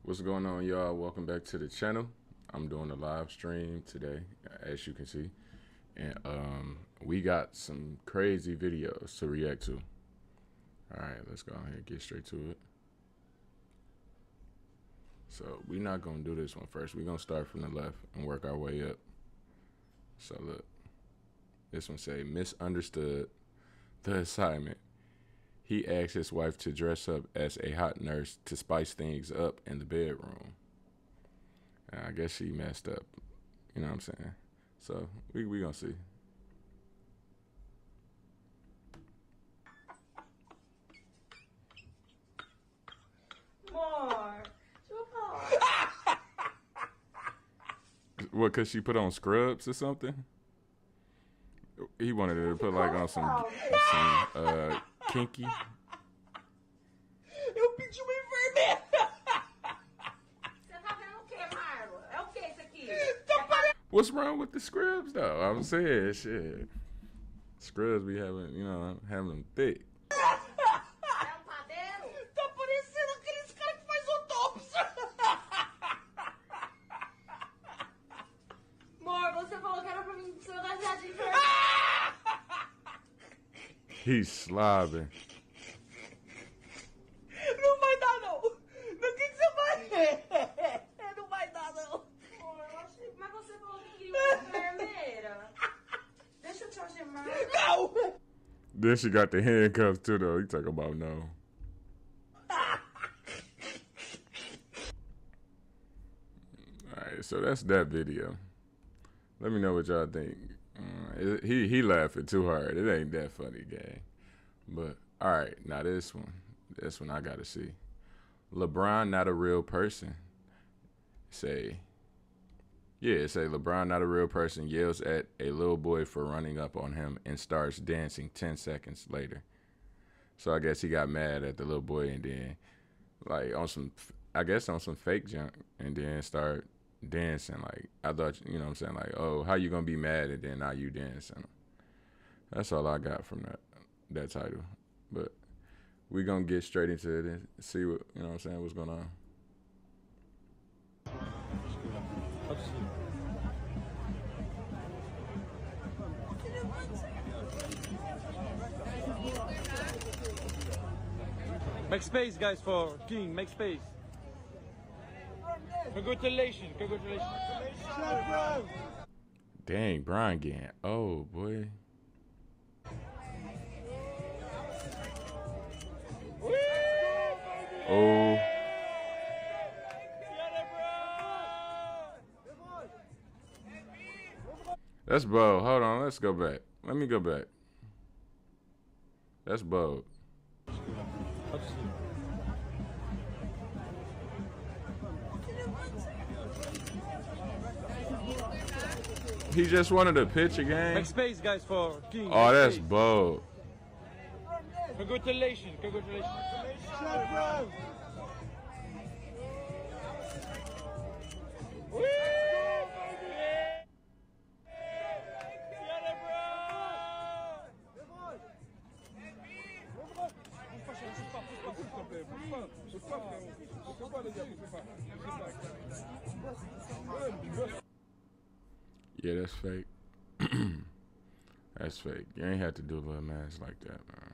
What's going on, y'all? Welcome back to the channel. I'm doing a live stream today, as you can see, and we got some crazy videos to react to. All right, let's go ahead and get straight to it. So we're not gonna do this one first. We're gonna start from the left and work our way up. So look, this one say, misunderstood the assignment. He asked his wife to dress up as a hot nurse to spice things up in the bedroom. And I guess she messed up. You know what I'm saying? So we gonna see. More. What, cause she put on scrubs or something? He wanted her to put like on some kinky. Eu pedi uma enfermeira. Você tá vendo o que, Marlon? É o que isso aqui? What's wrong with the scrubs though? I'm saying shit. Scrubs be having, having them thick. É padeiro? Tá parecendo aqueles caras que faz autópsia. Amor, você falou que era pra mim ser da de enfermeira. He's slobbing. Não vai dar, não. O que você vai? Não vai dar, não. Mas você falou que queria uma enfermeira. Deixa eu te algemar. Não! Then she got the handcuffs too though. He talking about no. Alright, so that's that video. Let me know what y'all think. He laughing too hard. It ain't that funny, gang. But all right, now this one I gotta see. LeBron not a real person. Say LeBron not a real person yells at a little boy for running up on him and starts dancing 10 seconds later. So I guess he got mad at the little boy and then like on some fake junk and then start dancing. Like I thought, you know what I'm saying, like, oh, how you gonna be mad and then now you dancing? That's all I got from that title. But we gonna get straight into it and see what, you know what I'm saying, what's going on. Make space, guys, for King. Make space. Congratulations. Dang, Brian getting old, boy. Oh. That's bold. Hold on, let's go back. Let me go back. That's bold. He just wanted to pitch a game. Make space, guys, for King. Oh, Make that's space. bold. Congratulations. Yeah, that's fake. That's fake. You ain't had to do a little mask like that, man.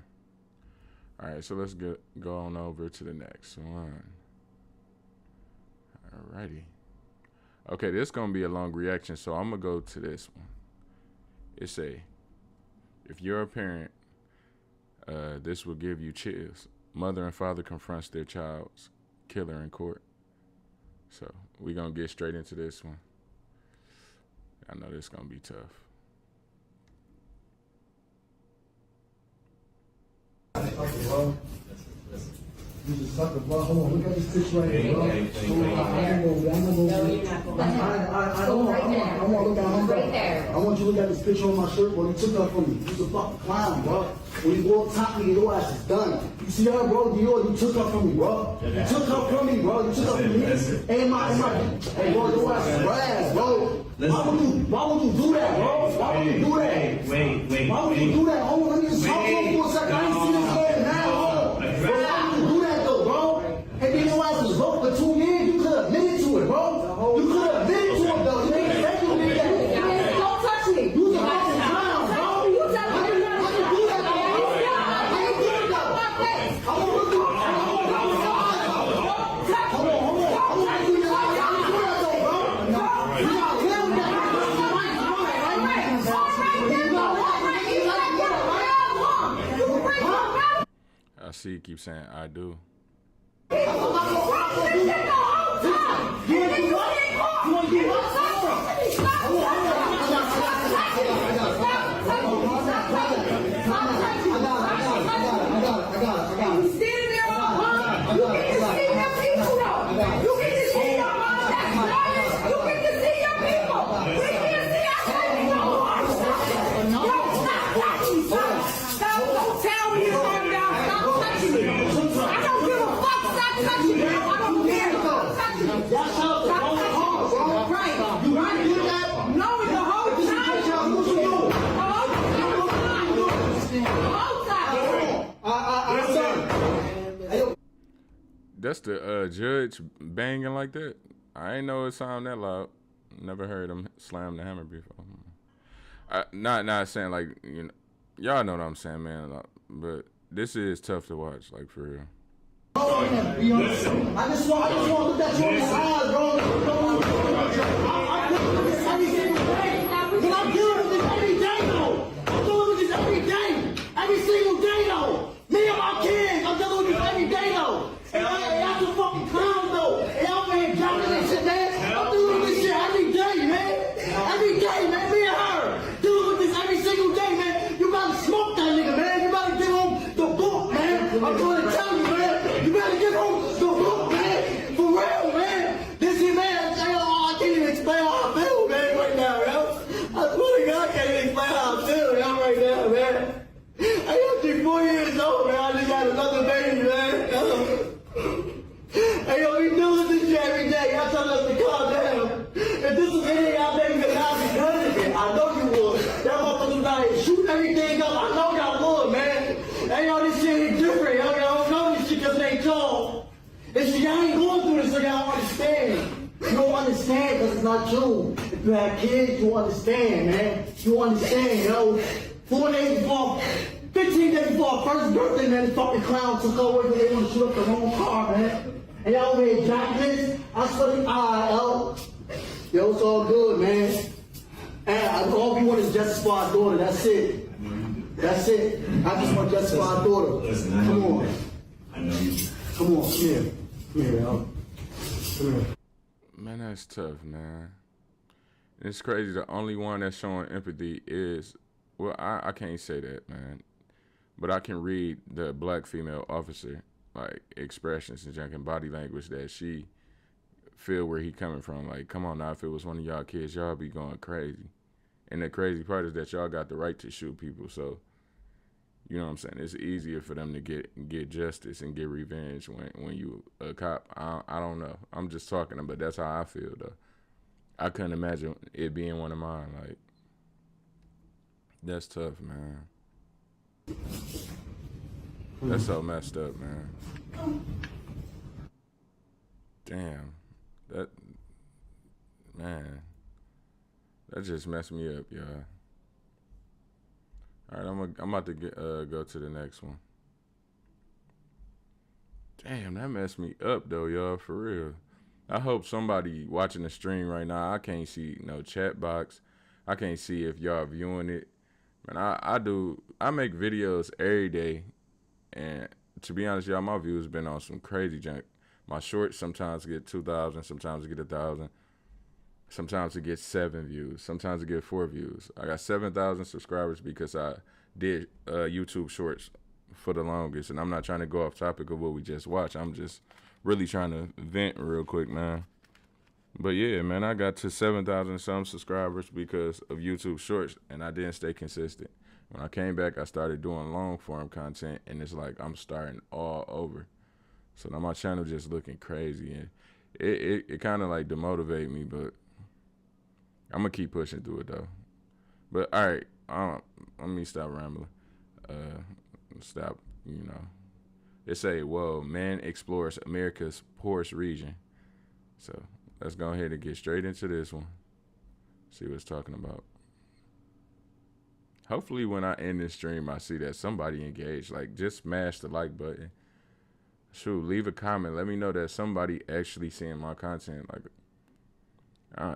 All right, so let's go on over to the next one. Alrighty. Okay, this gonna be a long reaction, so I'm gonna go to this one. It say, if you're a parent, this will give you chills. Mother and father confronts their child's killer in court. So we gonna get straight into this one. I know this is gonna be tough. You just suck the ball. Hold on, look at this pitch right here, bro. I want to look at him. Right there. I want you to look at this picture on my shirt, bro. You took that from me. You's a fucking clown, bro. When you walk top me, your ass is done. You see her, bro? You took her from me, bro. You took her from me, bro. You took her from me. Hey, bro, your ass is trash, bro. Why would you do that, bro? Why would you do that? Wait. Why would you do that? Hold on, let me just talk to him for a second. I ain't seen this man now. Bro, why would you do that though, bro? And then your ass was broke for 2 years. You could see you keep saying I do. You want to do what? You want to do what? That's the judge banging like that. I ain't know it sound that loud. Never heard him slam the hammer before. Not saying like, you know, y'all know what I'm saying, man. But this is tough to watch, like for real. I just want to look at you in the eyes, bro. I'm dealing with this every day, though. I'm dealing with this every day. Every single day, though. Me and my kids, I'm dealing with this every day, though. And y'all some fucking clowns, though. And y'all ain't dropping this shit, man. I'm dealing with this shit every day, man. Every day, man. Me and her. Dealing with this every single day, man. You gotta smoke that nigga, man. You gotta give him the book, man. I'm trying to tell you, man. You better give him the book, man. For real, man. This is, man, I can't even explain how I feel, man, right now, yo. I swear to God, I can't even explain how I feel, yo, right now, man. I am 4 years old, man. I just got another baby, man. Hey, yo, we doing this shit every day. Y'all telling us to calm down. If this was any of y'all babies that I'd be done again, I know you would. Y'all motherfuckers out here shooting everything up. I know y'all would, man. Hey, yo, this shit ain't different. Yo, y'all don't know this shit because they told. This shit, y'all ain't going through this, so y'all don't understand. You don't understand because it's not true. If you have kids, you understand, man. You understand, yo. 4 days before, 15 days before our first birthday, man, this fucking clown took over because they want to shoot up the wrong car, man. And y'all over here jacking this. I swear to God, yo, it's all good, man. And all we want is justice for our daughter. That's it. That's it. I just want justice for our daughter. Listen, Come on. I know you. Come on, come here. Come here, yo. Come here. Man, that's tough, man. It's crazy. The only one that's showing empathy is, well, I can't say that, man. But I can read the black female officer, like, expressions and junk and body language that she feel where he coming from. Like, come on now, if it was one of y'all kids, y'all be going crazy. And the crazy part is that y'all got the right to shoot people. So, you know what I'm saying? It's easier for them to get justice and get revenge when you a cop. I don't know. I'm just talking, but that's how I feel, though. I couldn't imagine it being one of mine. Like, that's tough, man. That's so messed up, man. Damn. That just messed me up, y'all. All right, I'm about to go to the next one. Damn, that messed me up, though, y'all, for real. I hope somebody watching the stream right now, I can't see no chat box. I can't see if y'all viewing it. Man, I make videos every day, and to be honest, y'all, my views been on some crazy junk. My shorts sometimes get 2,000, sometimes it get 1,000, sometimes it gets 7 views, sometimes it get 4 views. I got 7,000 subscribers because I did YouTube shorts for the longest, and I'm not trying to go off topic of what we just watched. I'm just really trying to vent real quick, man. But yeah, man, I got to 7,000 some subscribers because of YouTube Shorts, and I didn't stay consistent. When I came back, I started doing long form content, and it's like I'm starting all over. So now my channel just looking crazy, and it kind of like demotivate me, but I'm gonna keep pushing through it though. But all right, let me stop rambling. Stop, you know. They say, well, man explores America's poorest region. So let's go ahead and get straight into this one. See what it's talking about. Hopefully when I end this stream, I see that somebody engaged. Like, just smash the like button. Shoot, leave a comment. Let me know that somebody actually seeing my content. Like,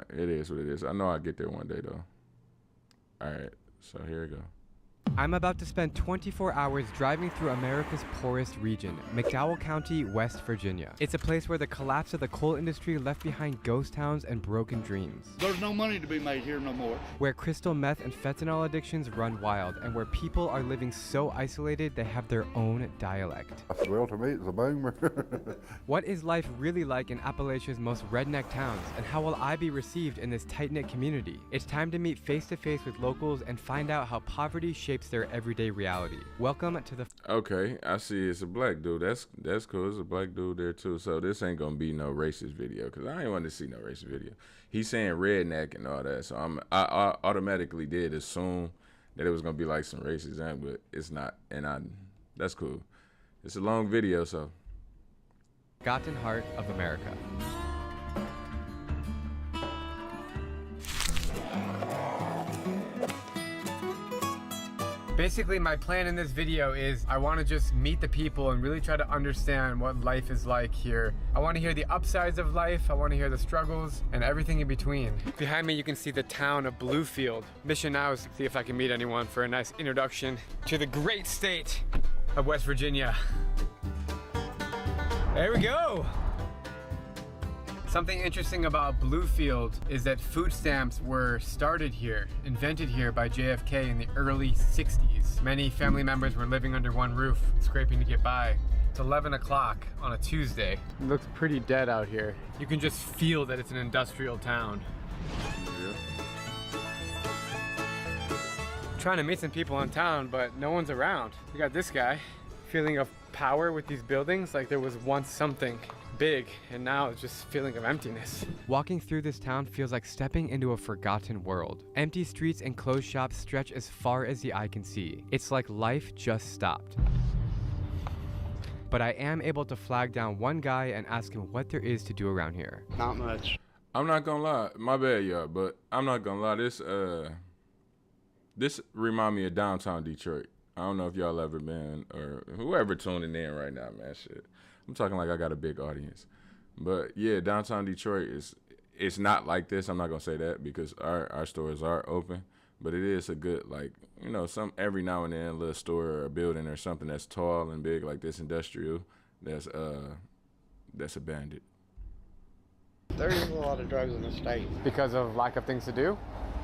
it is what it is. I know I'll get there one day, though. All right, so here we go. I'm about to spend 24 hours driving through America's poorest region, McDowell County, West Virginia. It's a place where the collapse of the coal industry left behind ghost towns and broken dreams. There's no money to be made here no more. Where crystal meth and fentanyl addictions run wild, and where people are living so isolated they have their own dialect. Well, to me, it's a boomer. What is life really like in Appalachia's most redneck towns, and how will I be received in this tight-knit community? It's time to meet face-to-face with locals and find out how poverty shapes their everyday reality. Welcome to the... Okay, I see it's a black dude. That's cool. There's a black dude there too. So this ain't gonna be no racist video, because I ain't want to see no racist video. He's saying redneck and all that, so I automatically did assume that it was gonna be like some racism, but it's not, and that's cool. It's a long video, so. Forgotten heart of America. Basically, my plan in this video is I want to just meet the people and really try to understand what life is like here. I want to hear the upsides of life, I want to hear the struggles, and everything in between. Behind me, you can see the town of Bluefield. Mission now is to see if I can meet anyone for a nice introduction to the great state of West Virginia. There we go! Something interesting about Bluefield is that food stamps were started here, invented here by JFK in the early 60s. Many family members were living under one roof, scraping to get by. It's 11 o'clock on a Tuesday. It looks pretty dead out here. You can just feel that it's an industrial town. Trying to meet some people in town, but no one's around. You got this guy, feeling of power with these buildings, like there was once something big, and now it's just feeling of emptiness. Walking through this town feels like stepping into a forgotten world. Empty streets and closed shops stretch as far as the eye can see. It's like life just stopped. But I am able to flag down one guy and ask him what there is to do around here. Not much. I'm not gonna lie, my bad, y'all, but I'm not gonna lie. This remind me of downtown Detroit. I don't know if y'all ever been, or whoever tuning in right now, man. Shit, I'm talking like I got a big audience, but yeah, downtown Detroit it's not like this. I'm not gonna say that because our stores are open, but it is a good, like, you know, some every now and then a little store or a building or something that's tall and big like this industrial that's abandoned. There is a lot of drugs in the state. Because of lack of things to do?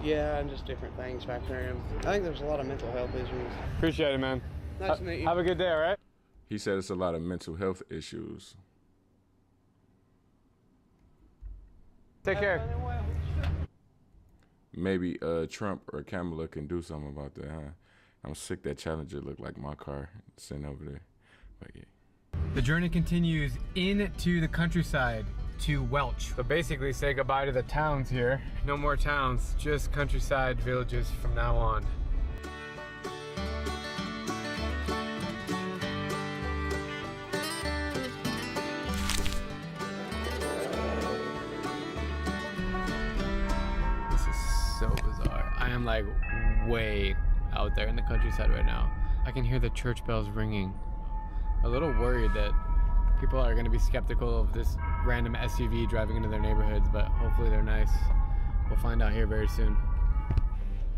Yeah, and just different things factoring. I think there's a lot of mental health issues. Appreciate it, man. Nice to meet you. Have a good day, all right? He said it's a lot of mental health issues. Take care. Maybe Trump or Kamala can do something about that, huh? I'm sick that Challenger looked like my car sitting over there. But yeah. The journey continues into the countryside to Welch. So basically say goodbye to the towns here. No more towns, just countryside villages from now on. This is so bizarre. I am like way out there in the countryside right now. I can hear the church bells ringing. A little worried that people are going to be skeptical of this random SUV driving into their neighborhoods, but hopefully they're nice. We'll find out here very soon.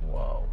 Whoa.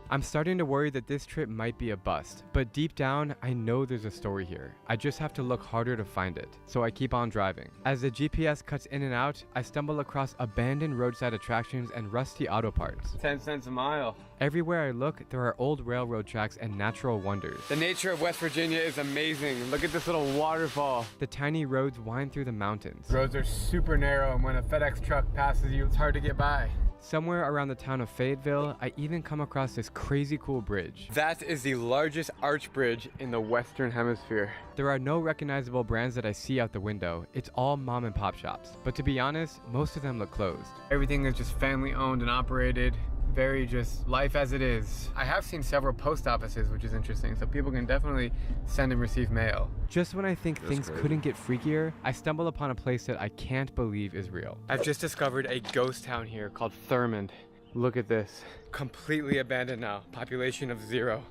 I'm starting to worry that this trip might be a bust, but deep down, I know there's a story here. I just have to look harder to find it, so I keep on driving. As the GPS cuts in and out, I stumble across abandoned roadside attractions and rusty auto parts. 10 cents a mile. Everywhere I look, there are old railroad tracks and natural wonders. The nature of West Virginia is amazing. Look at this little waterfall. The tiny roads wind through the mountains. Roads are super narrow, and when a FedEx truck passes you, it's hard to get by. Somewhere around the town of Fayetteville, I even come across this crazy cool bridge. That is the largest arch bridge in the Western Hemisphere. There are no recognizable brands that I see out the window. It's all mom and pop shops. But to be honest, most of them look closed. Everything is just family owned and operated. Very just life as it is. I have seen several post offices, which is interesting, so people can definitely send and receive mail. Just when I think things couldn't get freakier, I stumble upon a place that I can't believe is real. I've just discovered a ghost town here called Thurmond. Look at this. Completely abandoned now. Population of 0.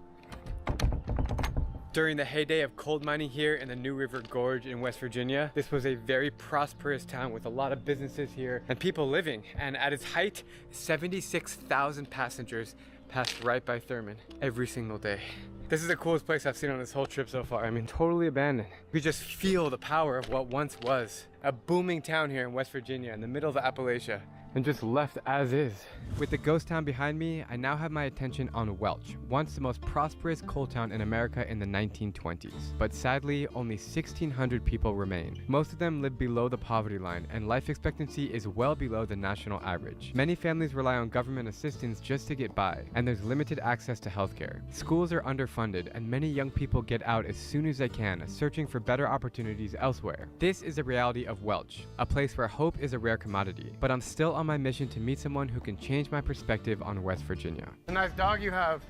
During the heyday of coal mining here in the New River Gorge in West Virginia, this was a very prosperous town with a lot of businesses here and people living. And at its height, 76,000 passengers pass right by Thurman every single day. This is the coolest place I've seen on this whole trip so far. I mean, totally abandoned. We just feel the power of what once was a booming town here in West Virginia in the middle of Appalachia, and just left as is. With the ghost town behind me, I now have my attention on Welch, once the most prosperous coal town in America in the 1920s. But sadly, only 1,600 people remain. Most of them live below the poverty line, and life expectancy is well below the national average. Many families rely on government assistance just to get by, and there's limited access to healthcare. Schools are underfunded, and many young people get out as soon as they can, searching for better opportunities elsewhere. This is the reality of Welch, a place where hope is a rare commodity. But I'm still on my mission to meet someone who can change my perspective on West Virginia. A nice dog you have.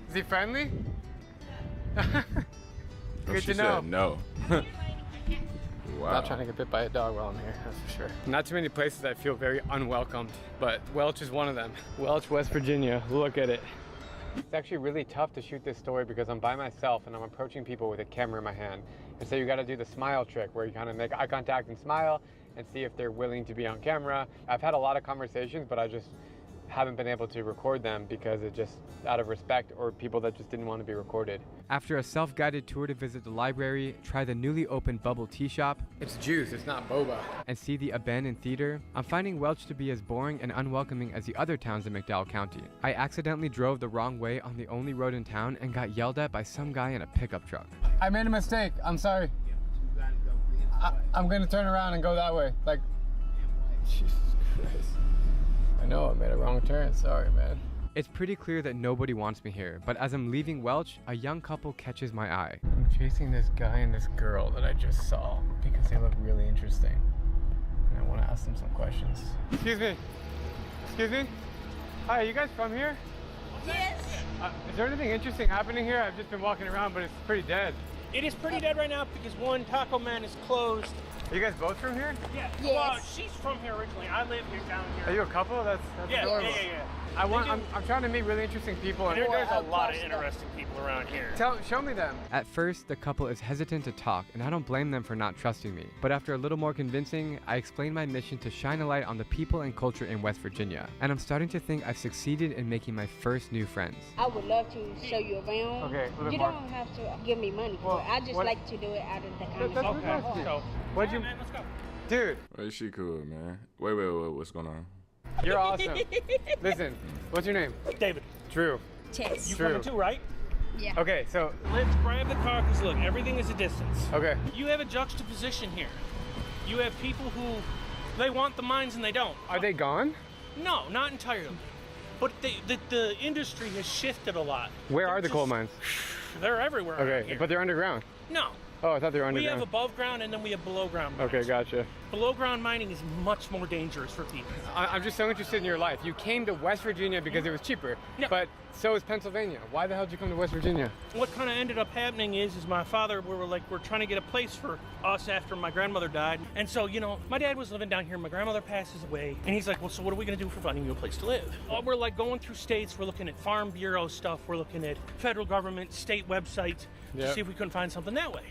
Is he friendly? Good She to know. said no. Wow. Not trying to get bit by a dog while I'm here, that's for sure. Not too many places I feel very unwelcomed, but Welch is one of them. Welch, West Virginia, look at it. It's actually really tough to shoot this story because I'm by myself and I'm approaching people with a camera in my hand. And so you gotta do the smile trick where you kind of make eye contact and smile and see if they're willing to be on camera. I've had a lot of conversations, but I just haven't been able to record them because it's just out of respect, or people that just didn't want to be recorded. After a self-guided tour to visit the library, try the newly opened bubble tea shop, It's juice, it's not boba. and see the abandoned theater, I'm finding Welch to be as boring and unwelcoming as the other towns in McDowell County. I accidentally drove the wrong way on the only road in town and got yelled at by some guy in a pickup truck. I made a mistake, I'm sorry. I'm gonna turn around and go that way. Like, Jesus Christ. I know I made a wrong turn, sorry, man. It's pretty clear that nobody wants me here, but as I'm leaving Welch, a young couple catches my eye. I'm chasing this guy and this girl that I just saw because they look really interesting. And I want to ask them some questions. Excuse me. Excuse me? Hi, are you guys from here? Yes. Is there anything interesting happening here? I've just been walking around, but it's pretty dead. It is pretty dead right now because one Taco Man is closed. Are you guys both from here? Yeah. Yes. Well, she's from here originally. I live here down Are here. you a couple? That's Yeah, adorable. yeah. I'm trying to meet really interesting people. And There's a lot of interesting people around here. show me them. At first, the couple is hesitant to talk, and I don't blame them for not trusting me. But after a little more convincing, I explain my mission to shine a light on the people and culture in West Virginia. And I'm starting to think I've succeeded in making my first new friends. I would love to show you around. Okay, a little bit You more. don't have to give me money for Well, it. I just what- like to do it out of the kindness That's of what my I heart. So, What'd you, man, let's go. dude? Wait, she cool, man. Wait, what's going on? You're awesome. Listen, what's your name? David, Drew. Chess. you True. coming too, right? Yeah. Okay, so Let's grab the car because look, everything is a distance. okay. You have a juxtaposition here. You have people who, they want the mines and they don't. Are they gone? No, not entirely. But the industry has shifted a lot. Where They're are the coal just- mines? They're everywhere around Okay, here. but they're underground. No, Oh, I thought they were we have underground. above ground and then we have below ground mines. Okay, gotcha. Below ground mining is much more dangerous for people. I'm just so interested in your life. You came to West Virginia because it was cheaper, Yeah. but so is Pennsylvania. Why the hell did you come to West Virginia? What kind of ended up happening is my father, we're trying to get a place for us after my grandmother died. And so, my dad was living down here, my grandmother passes away, and he's like, well, so what are we gonna do for finding you a place to live? We're like going through states, we're looking at Farm Bureau stuff, we're looking at federal government, state websites, to Yep. see if we couldn't find something that way.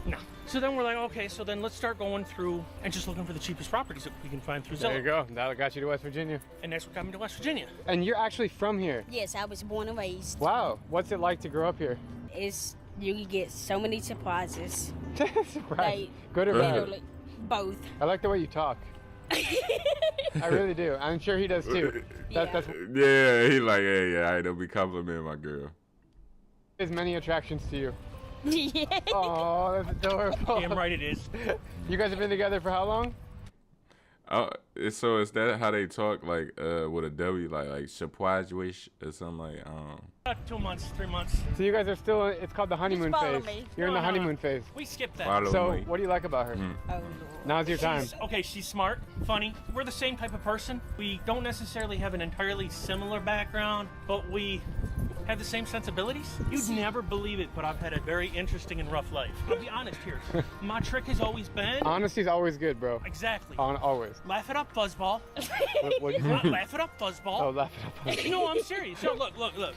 No. So then we're like, okay, so then let's start going through and just looking for the cheapest properties that we can find through There you Zillow. go. That got you to West Virginia. And that's what got me to West Virginia. And you're actually from here. Yes, I was born and raised. Wow. What's it like to grow up here? You get so many surprises. Surprise. Good or bad? Literally, both. I like the way you talk. I really do. I'm sure he does too. That's Yeah, he like, hey, yeah, I don't be complimenting my girl. as many attractions to you. Yeah. Oh, that's adorable. Damn right it is. You guys have been together for how long? Oh, so is that how they talk, like, with a W, like chapois or something like, About 2 months, 3 months. So you guys are still, it's called the honeymoon follow phase. me. You're in the No, honeymoon phase. We skipped that. follow So me. what do you like about her? Oh, Lord. Now's your time. She's smart, funny. We're the same type of person. We don't necessarily have an entirely similar background, but we have the same sensibilities. You'd never believe it, but I've had a very interesting and rough life. I'll be honest here. My trick has always been... Honesty's always good, bro. Exactly. Always. Laugh it up, fuzzball. What'd you say? Laugh it up, fuzzball. Oh, laugh it up. No, I'm serious. No, look.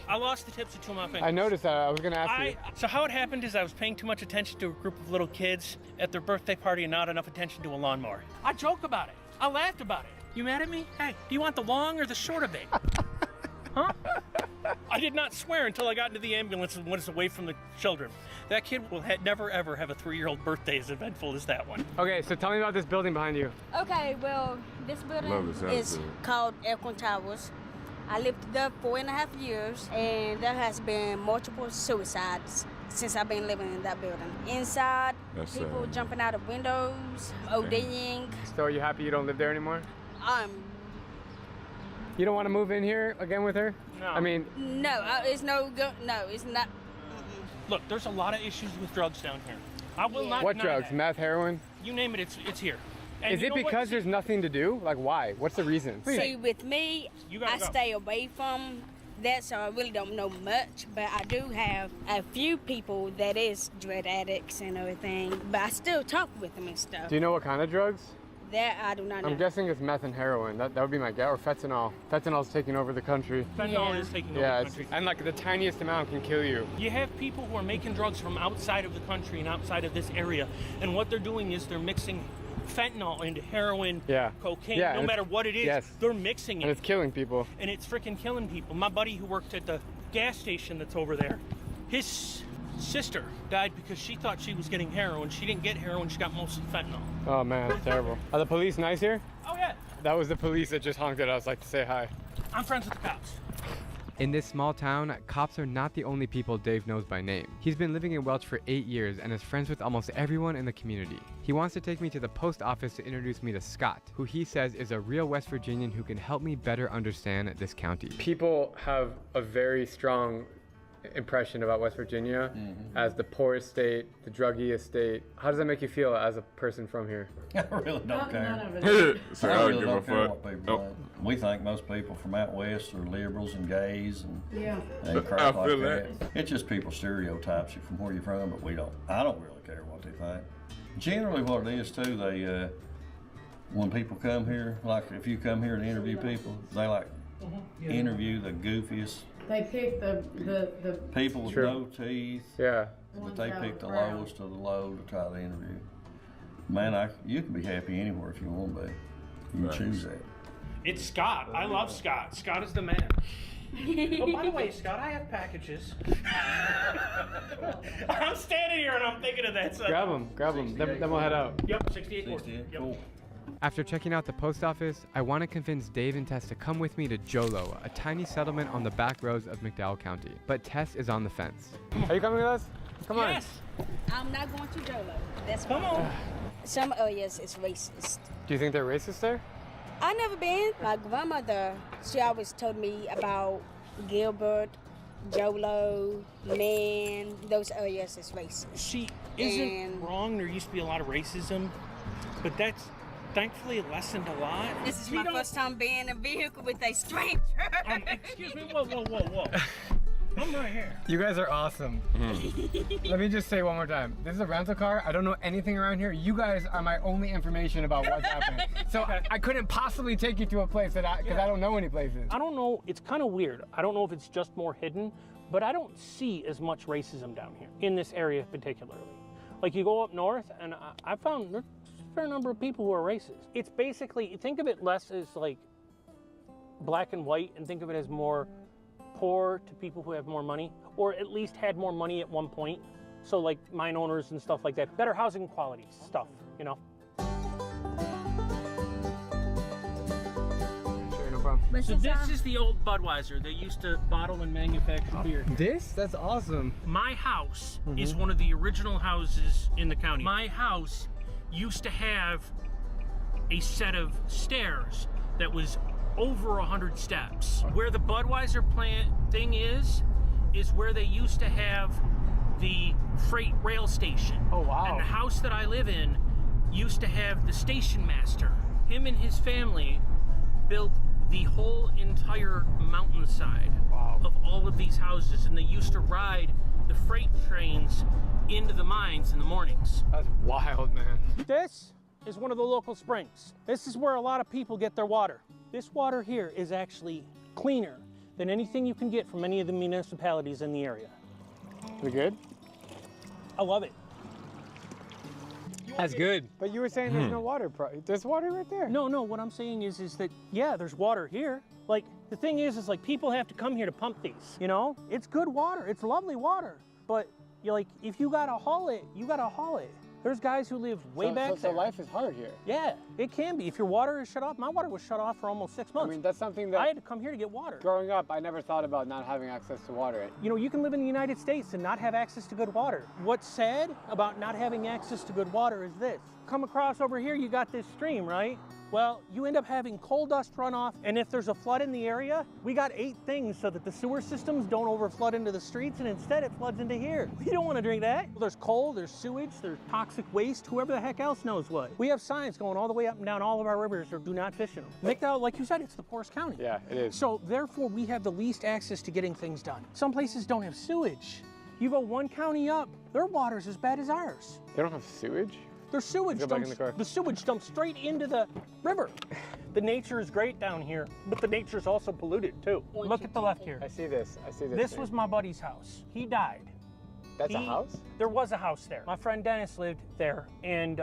I lost the tips of two of my fingers. I noticed that. I was gonna ask you. So how it happened is I was paying too much attention to a group of little kids at their birthday party and not enough attention to a lawnmower. I joke about it. I laughed about it. You mad at me? Hey, do you want the long or the short of it? Huh? I did not swear until I got into the ambulance and was away from the children. That kid will never ever have a 3-year-old birthday as eventful as that one. Okay, so tell me about this building behind you. Okay, well, this building is called Aircon Towers. I lived there 4.5 years, and there has been multiple suicides since I've been living in that building. Inside, people jumping out of windows, ODing. So are you happy you don't live there anymore? You don't want to move in here again with her? No. I mean... No, it's no good. No, it's not. Look, there's a lot of issues with drugs down here. I will not What deny drugs? that. Meth, heroin? You name it, it's here. And Is it because there's nothing to do? Like, why? What's the reason? See, with me, I stay away from that, so I really don't know much, but I do have a few people that is drug addicts and everything, but I still talk with them and stuff. Do you know what kind of drugs? That I do not know. I'm guessing it's meth and heroin. That would be my guess. Or fentanyl. Fentanyl's taking over the country. Fentanyl is taking over the country. And like the tiniest amount can kill you. You have people who are making drugs from outside of the country and outside of this area, and what they're doing is they're mixing fentanyl into heroin, cocaine, no matter what it is, they're mixing it. And it's killing people. And it's freaking killing people. My buddy who worked at the gas station that's over there, his sister died because she thought she was getting heroin. She didn't get heroin, she got mostly fentanyl. Oh man, it's terrible. Are the police nice here? Oh yeah. That was the police that just honked at us like to say hi. I'm friends with the cops. In this small town, cops are not the only people Dave knows by name. He's been living in Welch for 8 years and is friends with almost everyone in the community. He wants to take me to the post office to introduce me to Scott, who he says is a real West Virginian who can help me better understand this county. People have a very strong impression about West Virginia as the poorest state, the druggiest state. How does that make you feel as a person from here? I really don't care. So I really don't care what people think. We think most people from out west are liberals and gays and crap like that. It's just people stereotypes you from where you're from, but we don't. I don't really care what they think. Generally, what it is too, they when people come here, like if you come here to interview people, they like interview the goofiest. They pick the people with no teeth. Yeah. But they pick the lowest of the low to try to interview. Man, you can be happy anywhere if you want to be. You can choose that. It's Scott. I love Scott. Scott is the man. Oh, by the way, Scott, I have packages. I'm standing here and I'm thinking of that. So Grab them. Then we'll head out. Yep, 68. 68, yep. Cool. After checking out the post office, I want to convince Dave and Tess to come with me to Jolo, a tiny settlement on the back roads of McDowell County. But Tess is on the fence. Are you coming with us? Come on. Yes. I'm not going to Jolo. That's Come on. Some areas is racist. Do you think they're racist there? I never been. My grandmother, she always told me about Gilbert, Jolo, Man. Those areas is racist. She isn't wrong. There used to be a lot of racism, but that's thankfully lessened a lot. This is my first time being in a vehicle with a stranger. Excuse me. Whoa. I'm right here. You guys are awesome. Let me just say one more time. This is a rental car. I don't know anything around here. You guys are my only information about what's happening. So I couldn't possibly take you to a place that because I don't know any places. I don't know. It's kind of weird. I don't know if it's just more hidden, but I don't see as much racism down here in this area particularly. Like you go up north, and I found there's a fair number of people who are racist. It's basically, think of it less as like black and white, and think of it as more poor to people who have more money, or at least had more money at one point. So like mine owners and stuff like that. Better housing quality stuff, you know? Sure, no problem. So this is the old Budweiser. They used to bottle and manufacture beer. This? That's awesome. My house is one of the original houses in the county. My house used to have a set of stairs that was over 100 steps. Where the Budweiser plant thing is where they used to have the freight rail station. Oh, wow. And the house that I live in used to have the station master. Him and his family built the whole entire mountainside of all of these houses, and they used to ride the freight trains into the mines in the mornings. That's wild, man. This is one of the local springs. This is where a lot of people get their water. This water here is actually cleaner than anything you can get from any of the municipalities in the area. Is it good? I love it. That's good. But you were saying there's no water. There's water right there. No, what I'm saying is that, yeah, there's water here. Like, The thing is like people have to come here to pump these, you know? It's good water, it's lovely water, but you're like, if you gotta haul it, you gotta haul it. There's guys who live way back there. So life is hard here. Yeah, it can be. If your water is shut off, my water was shut off for almost 6 months. I mean, that's something that I had to come here to get water. Growing up, I never thought about not having access to water. You know, you can live in the United States and not have access to good water. What's sad about not having access to good water is this. Come across over here, you got this stream, right? Well, you end up having coal dust runoff, and if there's a flood in the area, we got 8 things so that the sewer systems don't overflood into the streets, and instead it floods into here. We don't want to drink that. Well, there's coal, there's sewage, there's toxic waste, whoever the heck else knows what. We have signs going all the way up and down all of our rivers, or do not fish in them. McDowell, like you said, it's the poorest county. Yeah, it is. So therefore, we have the least access to getting things done. Some places don't have sewage. You go one county up, their water's as bad as ours. They don't have sewage? Their sewage dumps, the sewage dumps straight into the river. The nature is great down here, but the nature's also polluted too. Look at the left here. I see this. This was my buddy's house. He died. That's a house? There was a house there. My friend Dennis lived there, and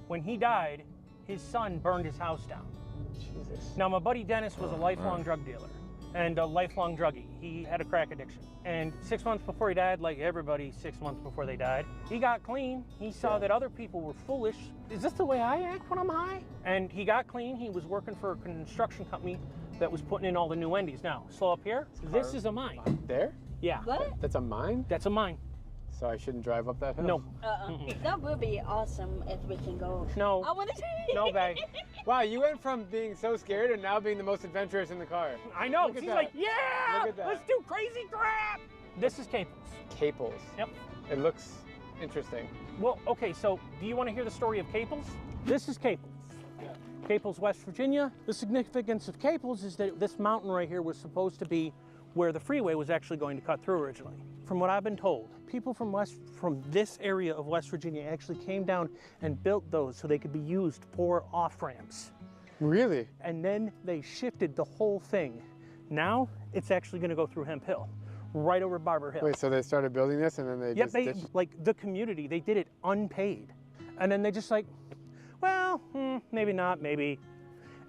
when he died, his son burned his house down. Jesus. Now, my buddy Dennis was a lifelong drug dealer and a lifelong druggie. He had a crack addiction. And 6 months before he died, like everybody 6 months before they died, he got clean. He saw that other people were foolish. Is this the way I act when I'm high? And he got clean. He was working for a construction company that was putting in all the new Wendy's. Now, slow up here. This is a mine. There? Yeah. What? That's a mine? That's a mine. So I shouldn't drive up that hill? No. That would be awesome if we can go. No. I want to No, babe. Wow, you went from being so scared and now being the most adventurous in the car. I know. Look at He's that. like, yeah, Look at that. let's do crazy crap. This is Caples. Caples. Yep. It looks interesting. Well, okay, so do you want to hear the story of Caples? This is Caples. Caples, West Virginia. The significance of Caples is that this mountain right here was supposed to be where the freeway was actually going to cut through originally. From what I've been told, people from this area of West Virginia actually came down and built those so they could be used for off-ramps. Really? And then they shifted the whole thing. Now it's actually going to go through Hemp Hill, right over Barber Hill. Wait, so they started building this and then they Yep, just like the community, they did it unpaid. And then they just like, well, maybe not, maybe.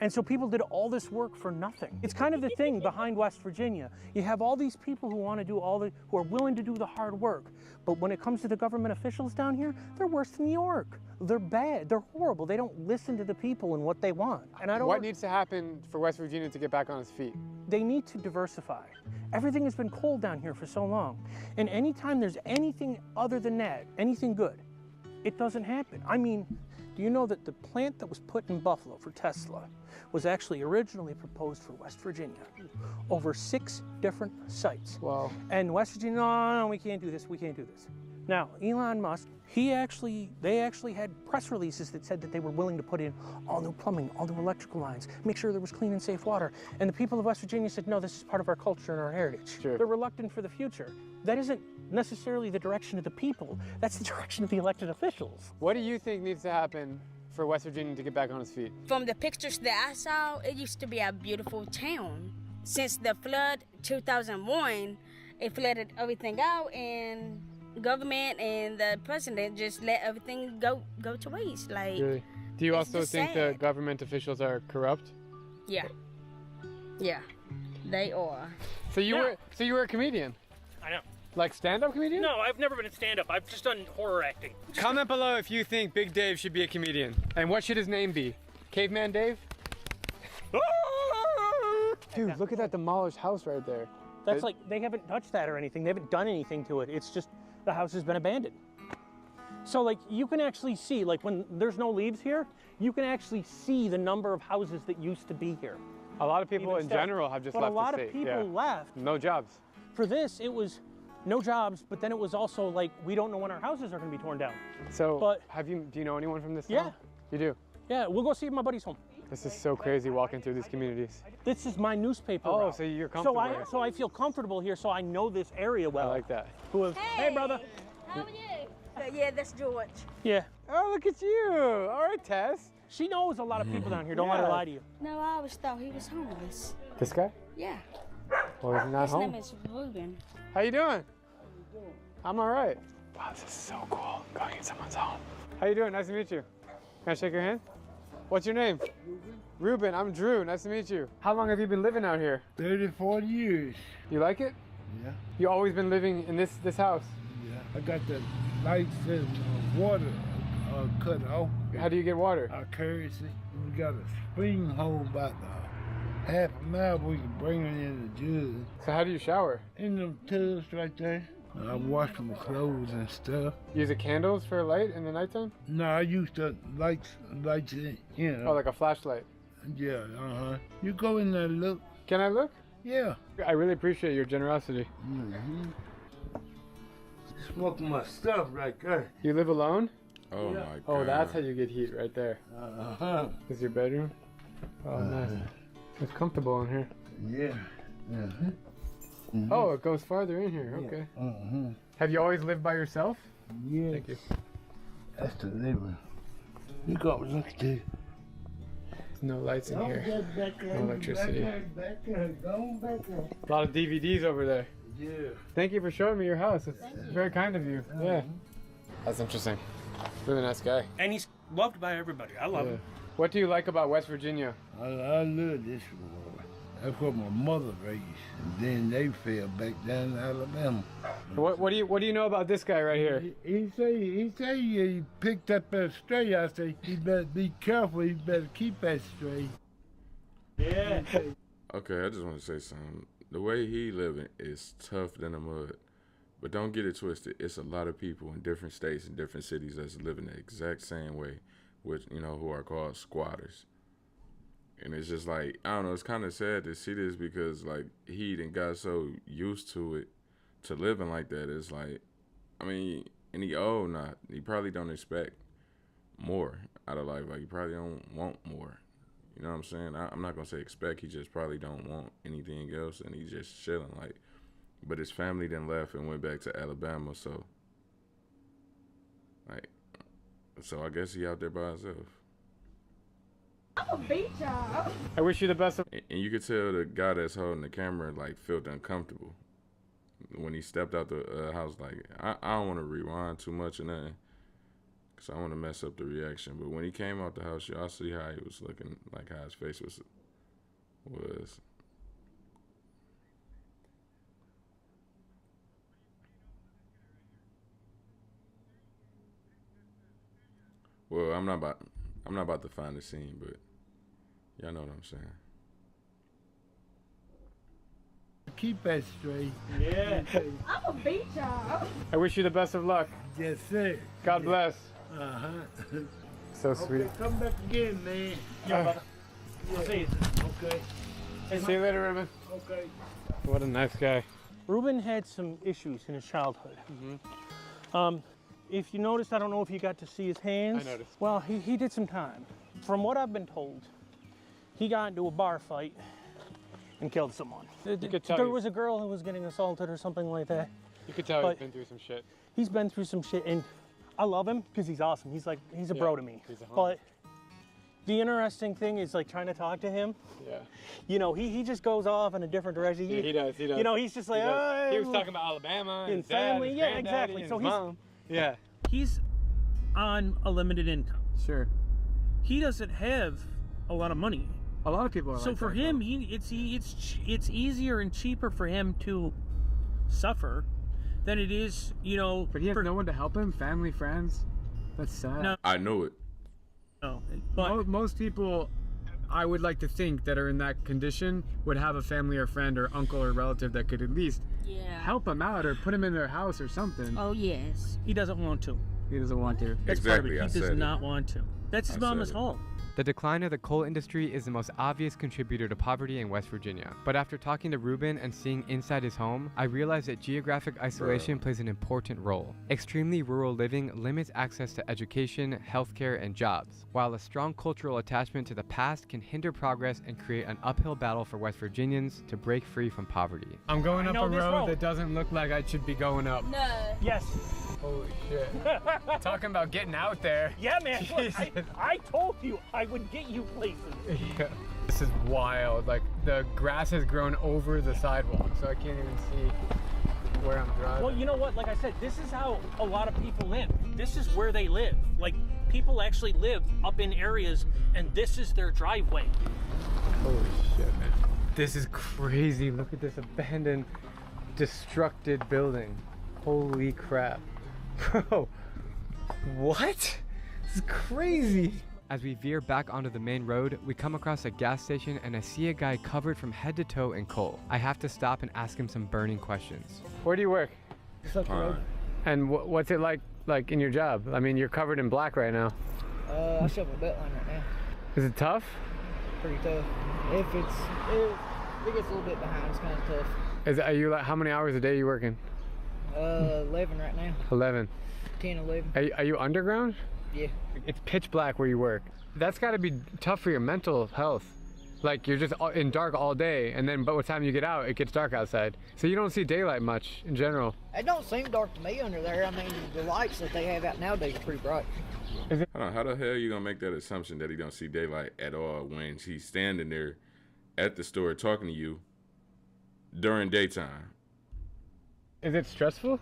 And so people did all this work for nothing. It's kind of the thing behind West Virginia. You have all these people who want to do who are willing to do the hard work. But when it comes to the government officials down here, they're worse than New York. They're bad, they're horrible. They don't listen to the people and what they want. And I don't What needs to happen for West Virginia to get back on its feet? They need to diversify. Everything has been cold down here for so long. And anytime there's anything other than that, anything good, it doesn't happen. I mean, do you know that the plant that was put in Buffalo for Tesla was actually originally proposed for West Virginia? Over 6 different sites. Wow. And West Virginia, no, we can't do this, we can't do this. Now, Elon Musk, they actually had press releases that said that they were willing to put in all new plumbing, all new electrical lines, make sure there was clean and safe water. And the people of West Virginia said, no, this is part of our culture and our heritage. Sure. They're reluctant for the future. That isn't necessarily the direction of the people, that's the direction of the elected officials. What do you think needs to happen for West Virginia to get back on its feet? From the pictures that I saw, it used to be a beautiful town. Since the flood 2001, it flooded everything out, and government and the president just let everything go to waste. Like, Really? Do you also just think the sad. government officials are corrupt? Yeah, they are. So you were a comedian, I know. like stand-up comedian? No, I've never been a stand-up. I've just done horror acting. Comment below if you think Big Dave should be a comedian, and what should his name be? Caveman Dave? Dude, look at that demolished house right there. That's like, they haven't touched that or anything. They haven't done anything to it. It's just, the house has been abandoned. So like, you can actually see, like when there's no leaves here, you can actually see the number of houses that used to be here. A lot of people Even in still. general have just But left a lot the of state. people left. No jobs. For this, it was no jobs, but then it was also like, we don't know when our houses are gonna be torn down. So, But- do you know anyone from this Yeah. town? You do? Yeah, we'll go see if my buddy's home. This is so crazy walking through these communities. This is my newspaper Oh, route. so you're comfortable here. So I feel comfortable here, so I know this area well. I like that. Hey, brother. How are you? Yeah, that's George. Yeah. Oh, look at you. All right, Tess. She knows a lot of people down here. Don't let her Yeah. lie to you. No, I always thought he was homeless. This guy? Yeah. Well, he's not His home. name is Ruben. How you doing? I'm all right. Wow, this is so cool, going in someone's home. How you doing? Nice to meet you. Can I shake your hand? What's your name? Ruben, I'm Drew. Nice to meet you. How long have you been living out here? 30, 40 years. You like it? Yeah. You always been living in this house? Yeah. I got the lights and water cut off. How do you get water? I carry it. We got a spring hole about half a mile. We can bring it in the jug. So how do you shower? In the tubs right there. I wash my clothes and stuff. Use the candles for light in the nighttime? No, I use the lights in, you know. Oh, like a flashlight? Yeah, You go in there and look. Can I look? Yeah. I really appreciate your generosity. Mm-hmm. Smoking my stuff right there. You live alone? Oh my God. Oh, that's how you get heat right there. This is your bedroom? Oh, nice. It's comfortable in here. Yeah. Mm-hmm. Oh, it goes farther in here. Okay. Mm-hmm. Have you always lived by yourself? Yeah. Thank you. That's the living. You go look at this. No lights in here. No electricity. Back there. A lot of DVDs over there. Yeah. Thank you for showing me your house. It's very kind of you. Yeah. That's interesting. Really nice guy. And he's loved by everybody. I love him. What do you like about West Virginia? I love this world. That's what my mother raised. And then they fell back down to Alabama. What do you know about this guy right here? He say he picked up that stray. I say he better be careful. He better keep that stray. Yeah. Okay, I just want to say something. The way he living is tough than the mud. But don't get it twisted. It's a lot of people in different states and different cities that's living the exact same way, which, you know, who are called squatters. And it's just like, I don't know, it's kind of sad to see this because, like, he done got so used to it, to living like that. It's like, I mean, and he old now. He probably don't expect more out of life. Like, he probably don't want more. You know what I'm saying? I'm not going to say expect. He just probably don't want anything else, and he's just chilling, like. But his family then left and went back to Alabama, so, like, so I guess he out there by himself. I'm a beat y'all. I wish you the best of... And you could tell the guy that's holding the camera, like, felt uncomfortable when he stepped out the house. Like, I don't want to rewind too much or nothing, because I want to mess up the reaction. But when he came out the house, y'all see how he was looking, like how his face was. Well, I'm not about to find the scene, but y'all know what I'm saying. Keep that straight. Yeah. I'm a beat y'all. I wish you the best of luck. Yes, sir. God bless. Uh-huh. So sweet. Okay, come back again, man. Yeah, brother. I'll see you. Okay. See you later, Ruben. Okay. What a nice guy. Ruben had some issues in his childhood. Mm-hmm. If you noticed, I don't know if you got to see his hands. I noticed. Well, he did some time. From what I've been told, he got into a bar fight and killed someone. There was a girl who was getting assaulted or something like that. You could tell he's been through some shit. He's been through some shit, and I love him because he's awesome. He's a bro to me. He's a homie. But the interesting thing is, like, trying to talk to him. Yeah. You know, he just goes off in a different direction. Yeah, he does. You know, he's just like, he was talking about Alabama and family. his Yeah, exactly. And So his mom. Yeah. He's on a limited income. Sure. He doesn't have a lot of money. A lot of people are so like for that, him, it's easier and cheaper for him to suffer than it is, you know. But he has no one to help him, family, friends. That's sad. No. I knew it. No, but most people, I would like to think, that are in that condition would have a family or friend or uncle or relative that could at least help him out or put him in their house or something. Oh, yes. He doesn't want to. He doesn't want to. That's Exactly, part of it. He does not want to. That's his mama's home. The decline of the coal industry is the most obvious contributor to poverty in West Virginia. But after talking to Ruben and seeing inside his home, I realized that geographic isolation plays an important role. Extremely rural living limits access to education, healthcare, and jobs, while a strong cultural attachment to the past can hinder progress and create an uphill battle for West Virginians to break free from poverty. I'm going up a road that doesn't look like I should be going up. No. Yes. Holy shit. Talking about getting out there. Yeah, man. Look, I told you I would get you places. Yeah. This is wild. Like, the grass has grown over the sidewalk, so I can't even see. where I'm driving. Well, you know what? Like I said, this is how a lot of people live. This is where they live. Like, people actually live up in areas, and this is their driveway. Holy shit, man. This is crazy. Look at this abandoned, destructed building. Holy crap. Bro, what? This is crazy. As we veer back onto the main road, we come across a gas station and I see a guy covered from head to toe in coal. I have to stop and ask him some burning questions. Where do you work? And what's it like in your job? I mean, you're covered in black right now. I shovel a beltline right now. Is it tough? Pretty tough. If it gets a little bit behind, it's kind of tough. Are you like, how many hours a day are you working? 11 right now. 11. 10, 11. Are you underground? Yeah. It's pitch black where you work. That's got to be tough for your mental health. Like, you're just in dark all day, and then but by the time you get out, it gets dark outside. So you don't see daylight much in general. It don't seem dark to me under there. I mean, the lights that they have out nowadays are pretty bright. Hold on, how the hell are you gonna make that assumption that he don't see daylight at all when he's standing there at the store talking to you during daytime? Is it stressful?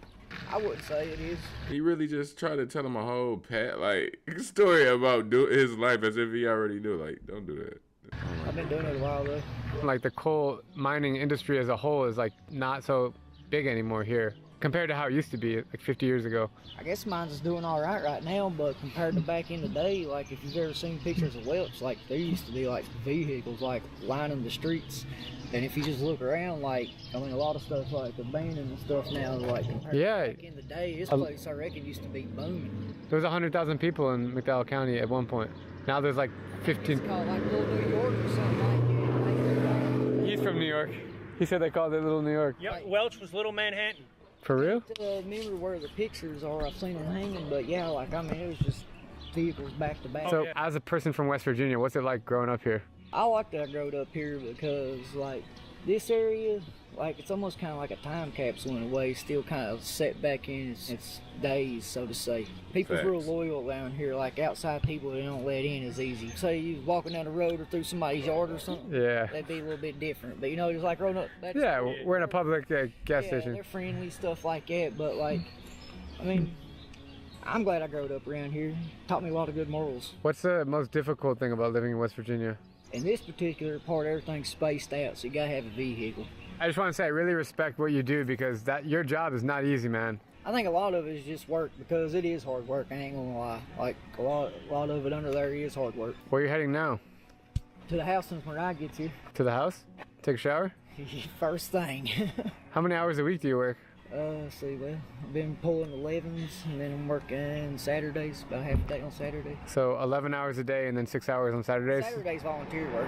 I wouldn't say it is. He really just tried to tell him a whole story about his life as if he already knew. Like, don't do that. I've been doing it a while though. Like, the coal mining industry as a whole is like not so big anymore here compared to how it used to be like 50 years ago. I guess mine's doing all right now, but compared to back in the day, like if you've ever seen pictures of Welch, like there used to be like vehicles like lining the streets. And if you just look around, like, I mean, a lot of stuff like abandoned and stuff now, like, compared to back in the day, this place, I reckon, used to be booming. There was 100,000 people in McDowell County at one point. Now there's like 15. It's called like Little New York or something like that. He's from New York. He said they called it Little New York. Yep, Welch was Little Manhattan. For real? I don't remember where the pictures are. I've seen them hanging, but yeah, like, I mean, it was just vehicles back to back. So, as a person from West Virginia, what's it like growing up here? I like that I growed up here because, like, this area, like, it's almost kind of like a time capsule in a way, still kind of set back in its days, so to say. People's real loyal around here, like outside people they don't let in as easy. Say you was walking down the road or through somebody's yard or something, that'd be a little bit different. But you know, just like growing up back we're in a public gas station. They're friendly, stuff like that, but like, I mean, I'm glad I growed up around here. Taught me a lot of good morals. What's the most difficult thing about living in West Virginia? In this particular part, everything's spaced out, so you gotta have a vehicle. I just want to say I really respect what you do because your job is not easy, man. I think a lot of it is just work because it is hard work. I ain't gonna lie. Like a lot of it under there is hard work. Where are you heading now? To the house when I get here. To the house? Take a shower? First thing. How many hours a week do you work? Let's see, well, I've been pulling 11s, and then I'm working Saturdays, about half a day on Saturday. So 11 hours a day and then 6 hours on Saturdays? Saturday's volunteer work,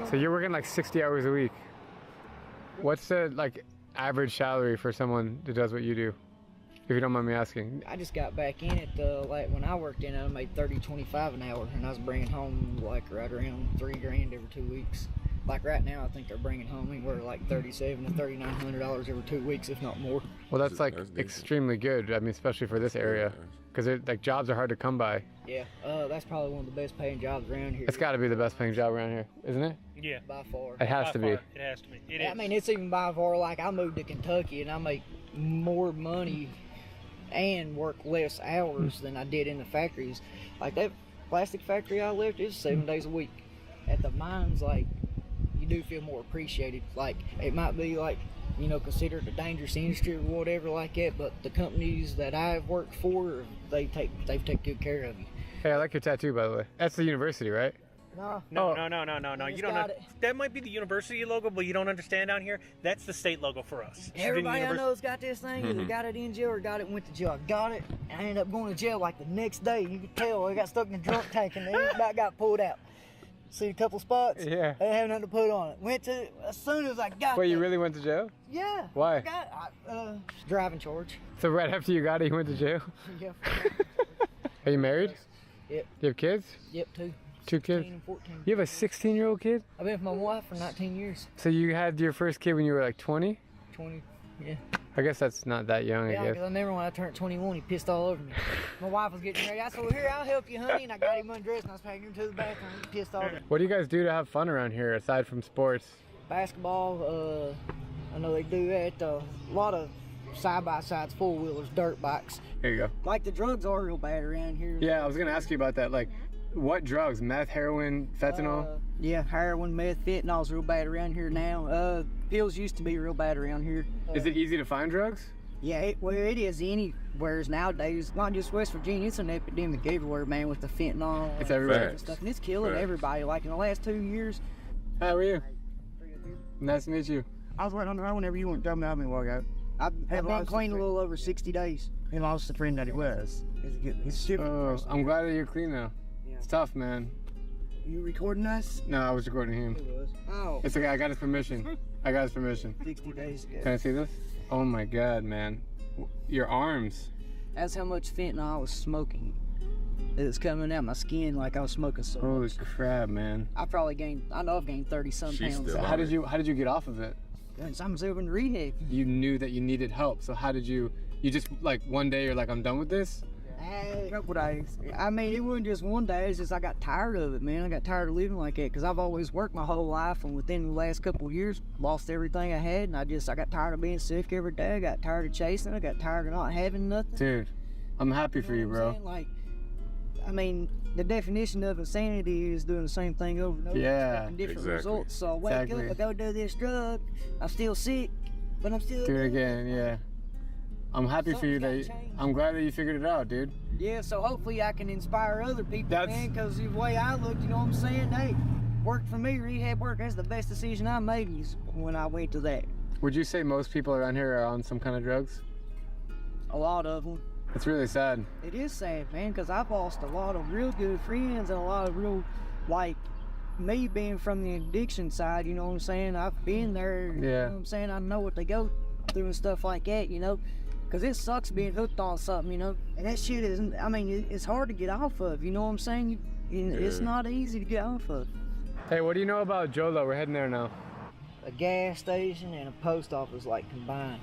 So you're working like 60 hours a week. What's the like average salary for someone that does what you do, if you don't mind me asking? I just got back in it, like when I worked in it, I made $30.25 an hour, and I was bringing home like right around $3,000 every 2 weeks. Like right now, I think they're bringing home anywhere like $3,700 to $3,900 every 2 weeks, if not more. Well, that's like extremely good. I mean, especially for this area, because like jobs are hard to come by. Yeah, that's probably one of the best paying jobs around here. It's got to be the best paying job around here, isn't it? Yeah, by far. It has to be. It has to be. It is. I mean, it's even by far. Like I moved to Kentucky and I make more money and work less hours than I did in the factories. Like that plastic factory I left is 7 days a week. At the mines, like, you do feel more appreciated. Like it might be like, you know, considered a dangerous industry or whatever like that, but the companies that I've worked for, they take good care of you. Hey, I like your tattoo, by the way. That's the university, right? No. No. You don't know. That might be the university logo, but you don't understand down here. That's the state logo for us. Everybody I know's got this thing. Either got it in jail or got it and went to jail. I got it, and I ended up going to jail like the next day. You could tell I got stuck in the drunk tank and it about got pulled out. See a couple spots? Yeah. I didn't have nothing to put on it. Went to as soon as I got. Wait, you really went to jail? Yeah. Why? Driving charge. So right after you got it, you went to jail? Yeah. Are you married? Yep. You have kids? Yep, two. 2 kids? 16 and 14. You have a 16-year-old kid? I've been with my wife for 19 years. So you had your first kid when you were like 20? 20, yeah. I guess that's not that young, Yeah, I guess. because I remember when I turned 21, he pissed all over me. My wife was getting ready. I said, well, here, I'll help you, honey. And I got him undressed and I was taking him to the bathroom. He pissed all over me. What do you guys do to have fun around here aside from sports? Basketball, I know they do at a lot of side-by-sides, four-wheelers, dirt bikes. There you go. Like the drugs are real bad around here. Yeah, I was gonna ask you about that. Like, what drugs? Meth, heroin, fentanyl? Yeah, heroin, meth, fentanyl's real bad around here now. Pills used to be real bad around here. Is it easy to find drugs? Yeah, it is anywhere nowadays. Not just West Virginia, it's an epidemic everywhere, man, with the fentanyl. It's everywhere. And stuff, and it's killing everybody. Like in the last 2 years. How are you? Nice to meet you. I was waiting on the road whenever you went to help me walk out. I've been clean a little over 60 days. He lost the friend that he was. He's a stupid person. I'm glad that you're clean now. Yeah. It's tough, man. You recording us? No, I was recording him. It was. Oh. It's okay, I got his permission. I got his permission. 60 days ago. Can I see this? Oh my God, man. Your arms. That's how much fentanyl I was smoking. It was coming out my skin like I was smoking so Holy much. crap, man. I know I've gained 30-some pounds. So how did you get off of it? I'm still in rehab. You knew that you needed help, so how did you just like one day you're like, I'm done with this? I mean, it wasn't just one day, it's just I got tired of it, man. I got tired of living like that because I've always worked my whole life, and within the last couple of years, lost everything I had, and I got tired of being sick every day. I got tired of chasing, I got tired of not having nothing. Dude, I'm happy for you, bro. Like, I mean, the definition of insanity is doing the same thing over and over, expecting different results. So I wake up, I go do this drug, I'm still sick, but I'm still do it again, yeah. I'm happy for you I'm glad that you figured it out, dude. Yeah, so hopefully I can inspire other people, man, because the way I looked, you know what I'm saying? Hey, worked for me, rehab work, that's the best decision I made when I went to that. Would you say most people around here are on some kind of drugs? A lot of them. It's really sad. It is sad, man, because I've lost a lot of real good friends and a lot of real, like, me being from the addiction side, you know what I'm saying? I've been there, you know what I'm saying? I know what they go through and stuff like that, you know? Because it sucks being hooked on something, you know? And that shit isn't, I mean, it's hard to get off of, you know what I'm saying? It's not easy to get off of. Hey, what do you know about Jolo? We're heading there now. A gas station and a post office, like, combined.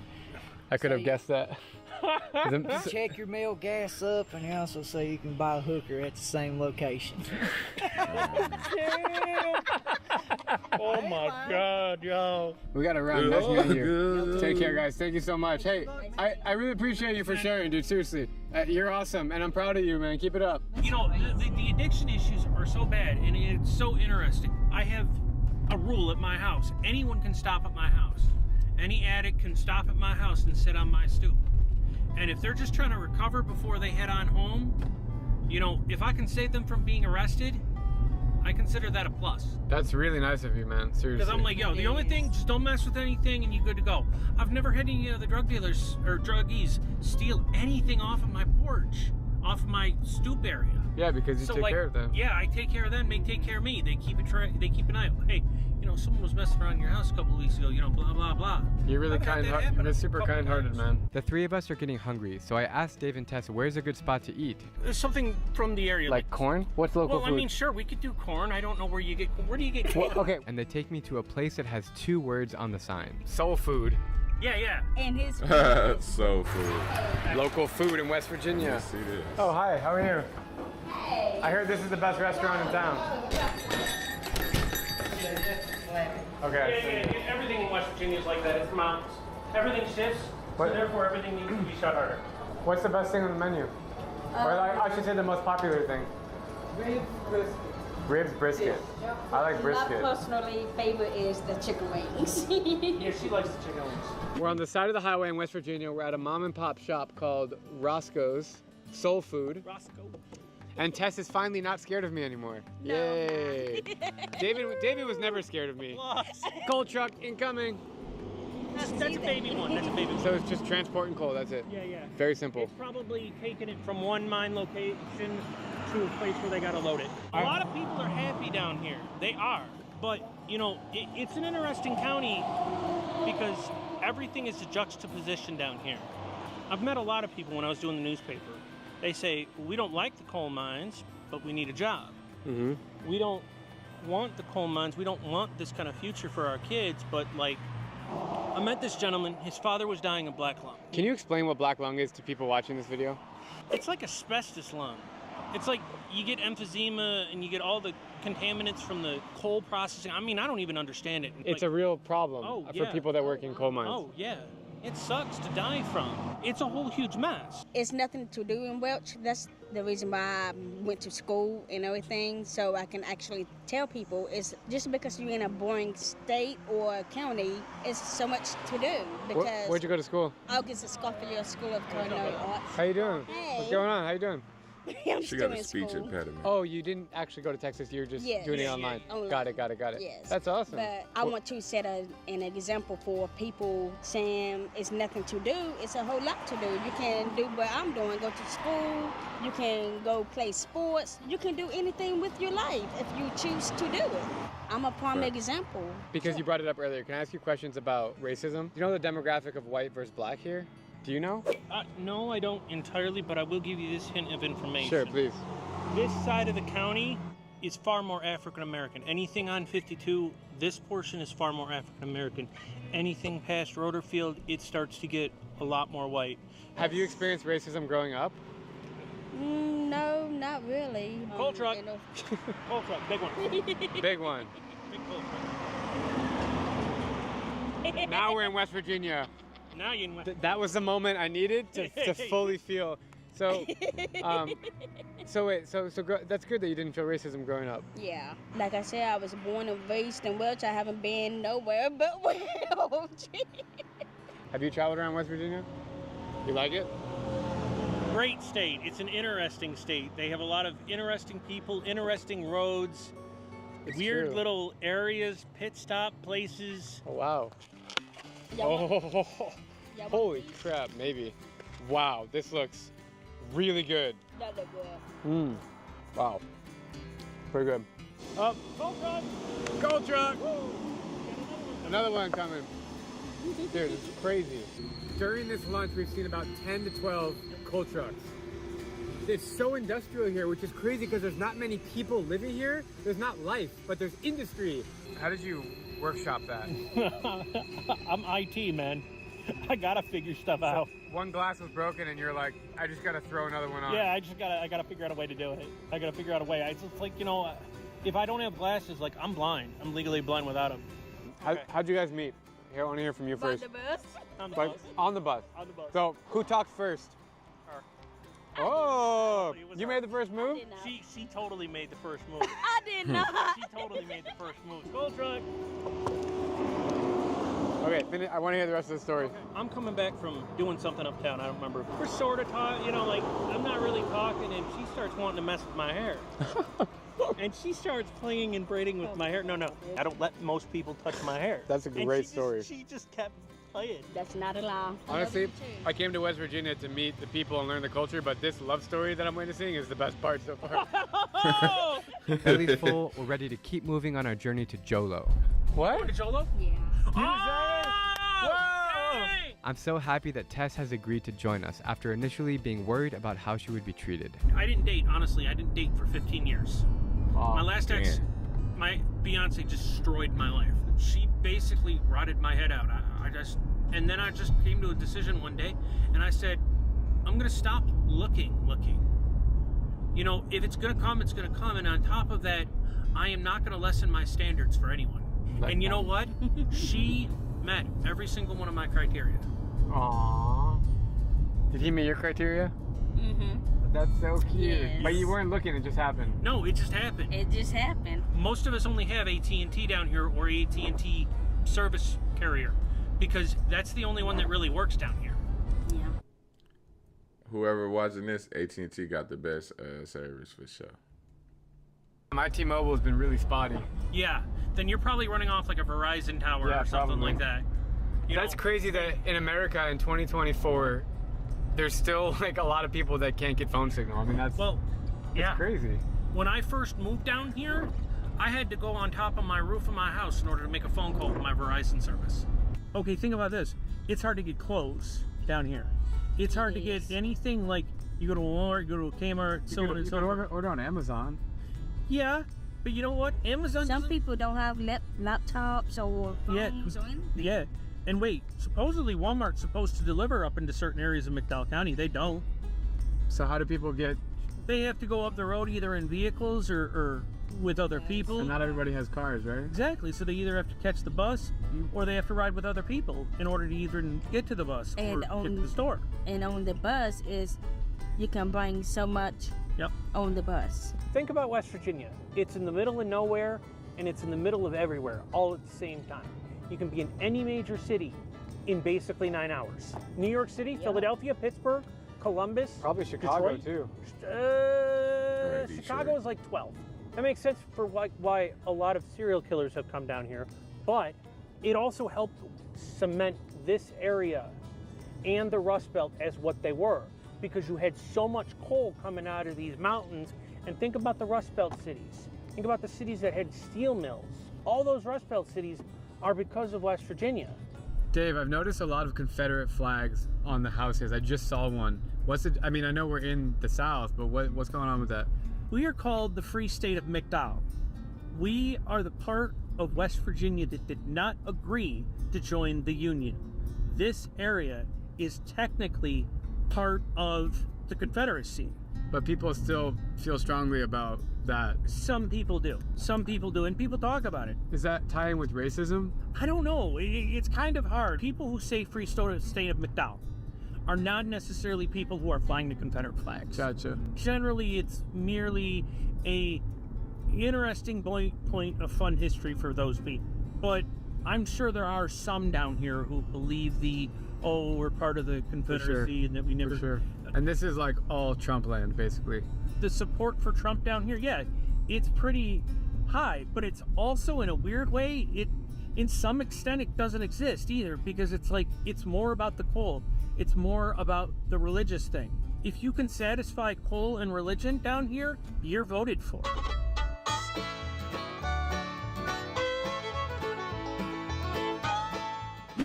I could have guessed that. Check your mail gas up, and they also say you can buy a hooker at the same location. Oh my God, yo. We gotta run. Nice meeting you. Take care, guys. Thank you so much. Hey, I really appreciate you for sharing, dude. Seriously. You're awesome, and I'm proud of you, man. Keep it up. You know, the addiction issues are so bad, and it's so interesting. I have a rule at my house. Anyone can stop at my house. Any addict can stop at my house and sit on my stoop. And if they're just trying to recover before they head on home, you know, if I can save them from being arrested, I consider that a plus. That's really nice of you, man. Seriously. Because I'm like, yo, the only thing, just don't mess with anything and you're good to go. I've never had any of the drug dealers or druggies steal anything off of my porch, off of my stoop area. Yeah, because you take care of them. Yeah, I take care of them. They take care of me. They keep an eye out. Hey, you know, someone was messing around your house a couple of weeks ago. You know, blah blah blah. You're really you're super kind-hearted, man. The three of us are getting hungry, so I asked Dave and Tess, where's a good spot to eat? There's something from the area. Like corn? What's local food? Well, I mean, sure, we could do corn. I don't know where do you get corn? Well, okay. And they take me to a place that has 2 words on the sign. Soul food. Yeah. And his soul food. Local food in West Virginia. Yes, it is. Oh, hi. How are you? Hey. I heard this is the best restaurant in town. Okay. Yeah, everything in West Virginia is like that. It's mountains. Everything shifts, so therefore everything needs to be shot harder. What's the best thing on the menu? Or like, I should say the most popular thing. Ribs brisket. Ribs brisket. I like brisket. My personally favorite is the chicken wings. Yeah, she likes the chicken wings. We're on the side of the highway in West Virginia. We're at a mom and pop shop called Roscoe's Soul Food. Roscoe. And Tess is finally not scared of me anymore. No. Yay. David was never scared of me. Coal truck incoming. That's a baby one. That's a baby one. So it's just transporting coal, that's it? Yeah. Very simple. It's probably taking it from one mine location to a place where they gotta load it. A lot of people are happy down here. They are. But, you know, it's an interesting county because everything is a juxtaposition down here. I've met a lot of people when I was doing the newspaper. They say, we don't like the coal mines, but we need a job. Mm-hmm. We don't want the coal mines. We don't want this kind of future for our kids, but like, I met this gentleman. His father was dying of black lung. Can you explain what black lung is to people watching this video? It's like asbestos lung. It's like you get emphysema and you get all the contaminants from the coal processing. I mean, I don't even understand it. It's a real problem for people that work in coal mines. Oh, yeah. It sucks to die from. It's a whole huge mess. It's nothing to do in Welch. That's the reason why I went to school and everything, so I can actually tell people it's just because you're in a boring state or county, it's so much to do. Because Where'd you go to school? August Scofield School of Culinary Arts. How you doing? Hey. What's going on? How you doing? I'm She still got a in speech school. impediment. Oh, you didn't actually go to Texas. You were just doing it online. Got it. Yes. That's awesome. But I want to set an example for people saying it's nothing to do. It's a whole lot to do. You can do what I'm doing. Go to school. You can go play sports. You can do anything with your life if you choose to do it. I'm a prime example. Because you brought it up earlier, can I ask you questions about racism? You know the demographic of white versus black here? Do you know? No, I don't entirely, but I will give you this hint of information. Sure, please. This side of the county is far more African American. Anything on 52, this portion is far more African American. Anything past Roderfield, it starts to get a lot more white. Have you experienced racism growing up? No, not really. Coal truck. Coal truck, big one. Big one. Big coal truck. Now we're in West Virginia. Now you're in West Virginia. That was the moment I needed to fully feel. So, that's good that you didn't feel racism growing up. Yeah. Like I said, I was born and raised in Welch. I haven't been nowhere but Welch. Have you traveled around West Virginia? You like it? Great state. It's an interesting state. They have a lot of interesting people, interesting roads, weird little areas, pit stop places. Oh, wow. Oh, holy crap, maybe. Wow, this looks really good. That look good. Wow. Pretty good. Coal truck! Coal truck! Another one coming. Dude, this is crazy. During this lunch, we've seen about 10 to 12 coal trucks. It's so industrial here, which is crazy because there's not many people living here. There's not life, but there's industry. How did you workshop that? I'm IT, man. I gotta figure stuff out. One glass was broken and you're like, I just gotta throw another one on. Yeah, I gotta figure out a way to do it. I gotta figure out a way. It's just like, you know, if I don't have glasses, like, I'm blind. I'm legally blind without them. How'd you guys meet? Here, I want to hear from you first. On the bus? On the bus. On the bus. On the bus. So, who talked first? Her. Oh, you made the first move? She totally made the first move. I did not. She totally made the first move. Coal truck. Okay, I want to hear the rest of the story. Okay. I'm coming back from doing something uptown. I don't remember. We're sort of talking, you know, like, I'm not really talking, and she starts wanting to mess with my hair. And she starts playing and braiding with my hair. No, I don't let most people touch my hair. That's a great story. She just kept playing. That's not a lie. Honestly, I came to West Virginia to meet the people and learn the culture, but this love story that I'm witnessing is the best part so far. Belly's full, we're ready to keep moving on our journey to Jolo. What? Going to Jolo? Yeah. Hey! I'm so happy that Tess has agreed to join us after initially being worried about how she would be treated. I didn't date, honestly. I didn't date for 15 years. My last ex, my Beyonce, destroyed my life. She basically rotted my head out. And then I just came to a decision one day, and I said, I'm gonna stop looking. You know, if it's gonna come, it's gonna come. And on top of that, I am not gonna lessen my standards for anyone. And you know what? She met every single one of my criteria. Aww. Did he meet your criteria? Mm-hmm. That's so cute. Yes. But you weren't looking, it just happened. No, it just happened. It just happened. Most of us only have AT&T down here, or AT&T service carrier, because that's the only one that really works down here. Yeah. Whoever watching this, AT&T got the best service for sure. My T-Mobile has been really spotty. Yeah, then you're probably running off like a Verizon tower or something like that. That's crazy that in America in 2024, there's still like a lot of people that can't get phone signal. I mean, that's crazy. When I first moved down here, I had to go on top of my roof of my house in order to make a phone call to my Verizon service. Okay, think about this. It's hard to get clothes down here. It's hard to get anything, like you go to Walmart, you go to a Kmart, so on and so forth. Order on Amazon. Yeah, but you know what? Amazon. Some people don't have laptops or phones or anything. Yeah, and wait. Supposedly Walmart's supposed to deliver up into certain areas of McDowell County. They don't. So how do people get they have to go up the road either in vehicles or with other people. And not everybody has cars, right? Exactly. So they either have to catch the bus or they have to ride with other people in order to even get to the bus or get to the store. And on the bus is you can bring so much on the bus. Think about West Virginia. It's in the middle of nowhere and it's in the middle of everywhere all at the same time. You can be in any major city in basically 9 hours. New York City, Philadelphia, Pittsburgh, Columbus. Probably Chicago Detroit. too. Chicago is like 12. That makes sense for why a lot of serial killers have come down here, but it also helped cement this area and the Rust Belt as what they were, because you had so much coal coming out of these mountains. And think about the Rust Belt cities. Think about the cities that had steel mills. All those Rust Belt cities are because of West Virginia. Dave, I've noticed a lot of Confederate flags on the houses. I just saw one. What's it? I mean, I know we're in the South, but what's going on with that? We are called the Free State of McDowell. We are the part of West Virginia that did not agree to join the Union. This area is technically part of the Confederacy. But people still feel strongly about that. Some people do. Some people do, and people talk about it. Is that tying with racism? I don't know. It's kind of hard. People who say Free State of McDowell are not necessarily people who are flying the Confederate flags. Gotcha. Generally, it's merely a interesting point of fun history for those people. But I'm sure there are some down here who believe we're part of the Confederacy and that we never... For sure. And this is like all Trump land, basically. The support for Trump down here, yeah, it's pretty high, but it's also, in a weird way, in some extent, it doesn't exist either, because it's like, it's more about the coal. It's more about the religious thing. If you can satisfy coal and religion down here, you're voted for.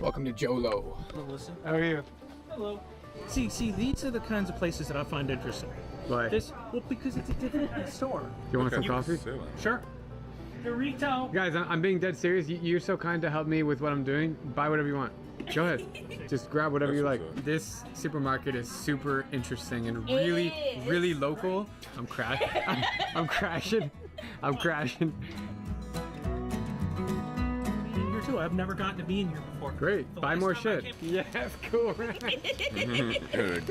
Welcome to Jolo. Melissa. How are you? Hello. See, these are the kinds of places that I find interesting. Why? Because it's a different store. You want some coffee? Sure. The retail. Guys, I'm being dead serious. You're so kind to help me with what I'm doing. Buy whatever you want. Go ahead. Just grab whatever you like. This supermarket is super interesting and really local. I'm crashing. I'm crashing. I'm crashing. Here too. I've never gotten to be in here before. Great. Buy more shit. Yeah, that's cool.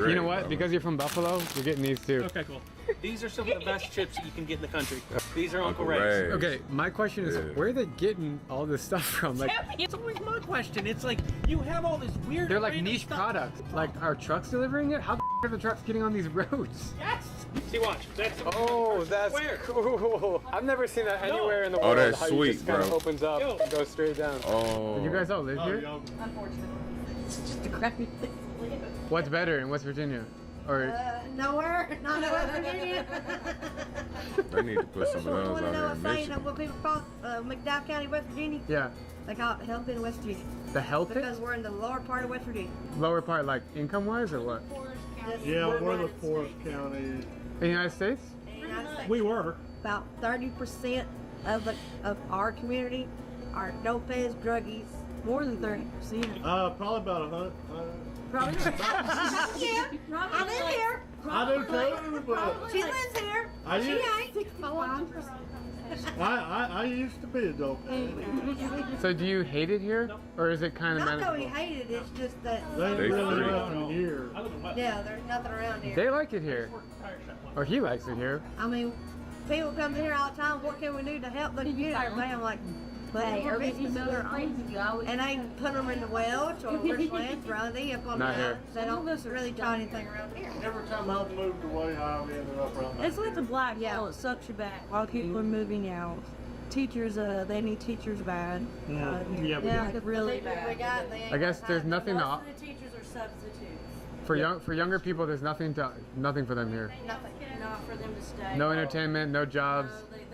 You know what? Because you're from Buffalo, you're getting these too. Okay, cool. These are some of the best chips that you can get in the country. These are Uncle Ray's. Okay, my question is, where are they getting all this stuff from? Like, it's always my question. It's like, you have all this weird... They're like niche products. Like, are trucks delivering it? How the are the trucks getting on these roads? Yes! See, watch. That's cool. I've never seen that anywhere in the world. Oh, that's how sweet, you just kind of bro. opens up and goes straight down. Oh. Do you guys all live here? Unfortunately. It's just a crappy place to live. What's better in West Virginia? Or Nowhere. Not in West Virginia. They need to put some of those out know there what in saying Michigan. what people call McDowell County, West Virginia? yeah, They call it healthy in West Virginia. the healthy Because we're in the lower part of West Virginia. lower part, like income-wise, or what? Yeah, we're the poorest county. In the United States? We were. About 30% of our community are no-pays, druggies. More than 30%. Probably about 100. Probably. Yeah, I live here. I do too, but She lives here. I She used- ain't 65%. I used to be a dope. So do you hate it here, or is it kind of Not that we manageable? hate it, it's just that They They really free. nothing here. yeah, there's nothing around here. They like it here, or he likes it here. I mean, people come here all the time. What can we do to help the community? I'm like, but and they put them in the Welch or Richlands around there. Not here. They don't really try anything around here. Every time I've moved away, I've ended up around It's like the black hole. It sucks you back while people are moving out. Teachers, they need teachers bad. Really bad. I guess there's nothing to, Most of the teachers are substitutes. for younger people. There's nothing for them here. Nothing. Not for them to stay. No entertainment, no jobs.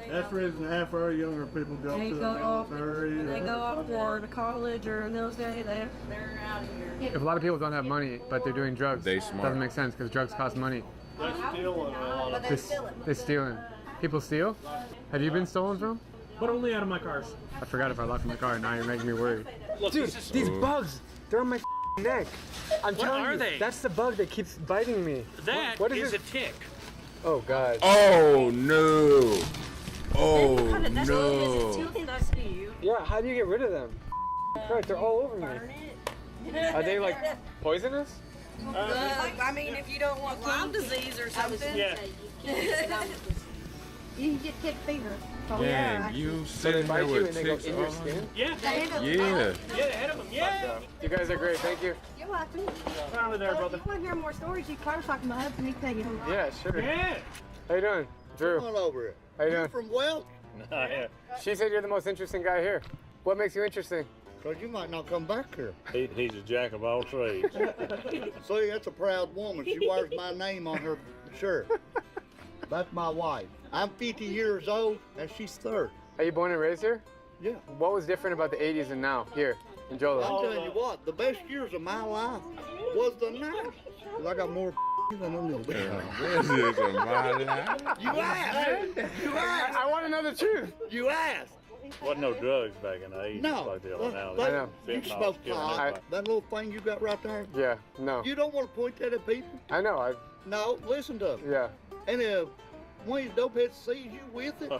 That's the reason half our younger people go They to go the off. military. They go off to college or they'll stay there. They're out of here. If a lot of people don't have money, but they're doing drugs, They smart. doesn't make sense because drugs cost money. They're stealing a lot of They're stealing. People steal? Have you been stolen from? But only out of my cars. I forgot if I locked in the car. Now you're making me worried. Look, Dude, this is- these bugs, they're on my neck. I'm What telling are you, they? that's the bug that keeps biting me. That what is it? a tick. Oh God. Oh no. Oh no. Yeah, how do you get rid of them? Right, they're all over me. Are they like poisonous? I mean, if you don't want Lyme disease or something, Yeah. You can get tick fever. Oh, yeah, you sitting there with ticks in your skin? Yeah. Yeah. Yeah, the head of them. Yeah. You guys are great. Thank you. You're welcome. Finally there, brother. If you want to hear more stories, you can call talking to my husband. He can tell you. Yeah, sure. Yeah. How you doing, Drew? Come on over here. How you doing? From Welch? Yeah. She said you're the most interesting guy here. What makes you interesting? Because you might not come back here. He's a jack of all trades. See, that's a proud woman. She wears my name on her shirt. That's my wife. I'm 50 years old, and she's 30. Are you born and raised here? Yeah. What was different about the 80s and now here in Jolo? I'm telling you what, the best years of my life was the 90s. Because I got more than a little bit. You asked. You asked. I want to know the truth. You asked. Wasn't no drugs back in the 80s No. like they are now. I know. You Fentanyl smoke killing pot. everybody. That little thing you got right there. Yeah, no. You don't want to point that at people. I know. No, listen to them. Yeah. And if one of these dopeheads sees you with it,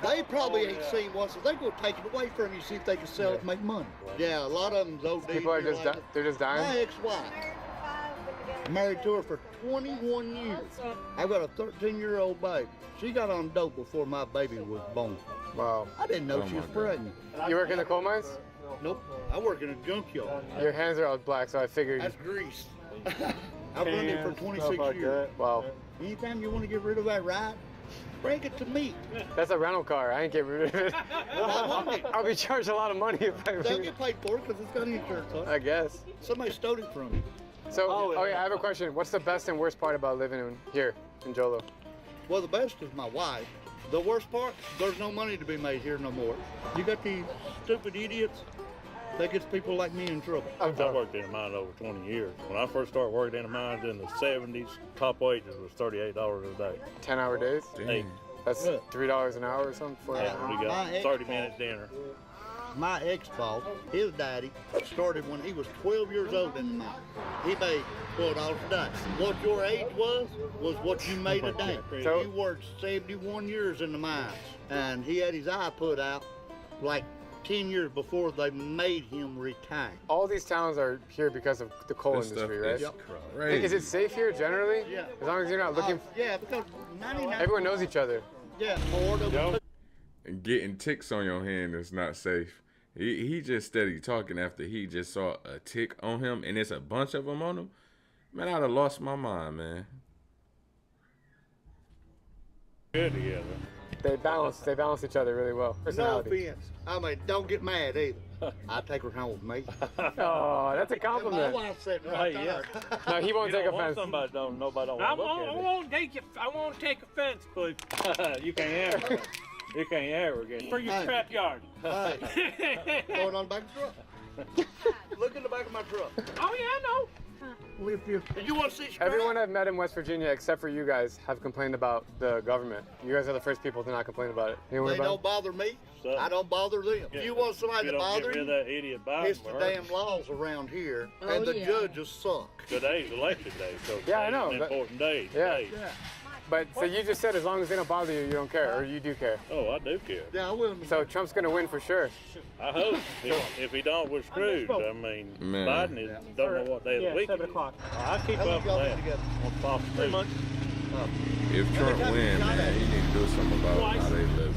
they probably ain't seen one, so they go take it away from you, see if they can sell it and make money. Yeah, a lot of them's OD. People are just they're just dying. My ex-wife, married to her for 21 years. I've got a 13-year-old baby. She got on dope before my baby was born. Wow. I didn't know she was pregnant. You work in the coal mines? Nope. I work in a junkyard. Your hands are all black, so I figured. That's grease. I've run it for 26 years. Wow. Anytime you want to get rid of that ride, bring it to me. That's a rental car. I ain't get rid of it. I'll be charged a lot of money if I. They'll get paid for it because it's got insurance on it. I guess. Somebody stole it from me. So, oh yeah, I have a question. What's the best and worst part about living here in Jolo? Well, the best is my wife. The worst part, there's no money to be made here no more. You got these stupid idiots that gets people like me in trouble. I worked in a mine over 20 years. When I first started working in the mines in the 70s, top wages was $38 a day. 10-hour days? Hey. That's $3 an hour or something? We got 30 minutes dinner. My ex-boss, his daddy, started when he was 12 years old in the mine. He made $12 a day. What your age was what you made a day. So you worked 71 years in the mines, and he had his eye put out like 10 years before they made him retire. All these towns are here because of the coal industry, right? Crazy. Is it safe here generally? Yeah. As long as you're not looking. Yeah, because 99. Everyone knows each other. Yeah, more than. And getting ticks on your hand is not safe. He just steady talking after he just saw a tick on him, and it's a bunch of them on him. Man, I'd have lost my mind, man. Good together. They balance each other really well. No Personality. offense. I mean, don't get mad either. I take her home with me. Oh, that's a My compliment. wife's sitting right there. No, he won't You take don't want offense. Nobody don't I want to look won't take offense, but You can't ever. You can't ever get for your scrap yard. Hey, going on the back of the truck. Look in the back of my truck. Oh yeah, I know. Lift you. You want to see scrap? Everyone I've met in West Virginia, except for you guys, have complained about the government. You guys are the first people to not complain about it. You They don't bother me. So- I don't bother them. If you want somebody You to don't get bother rid of you, that idiot Biden. it's the we're damn laws around here, Oh, and the yeah. judges suck. Today's election day, so Yeah, I know, It's an but- important day. Yeah. today. But so you just said as long as they don't bother you, you don't care, or you do care. Oh, I do care. Yeah, I will. So Trump's gonna win for sure. I hope. If he don't, we're screwed. I mean, Man. Biden is, don't know what day of the week. 7 o'clock. I keep How long up with y'all that. been together? On Fox 3 News. months. If Trump win, man, he need to do something about how they live.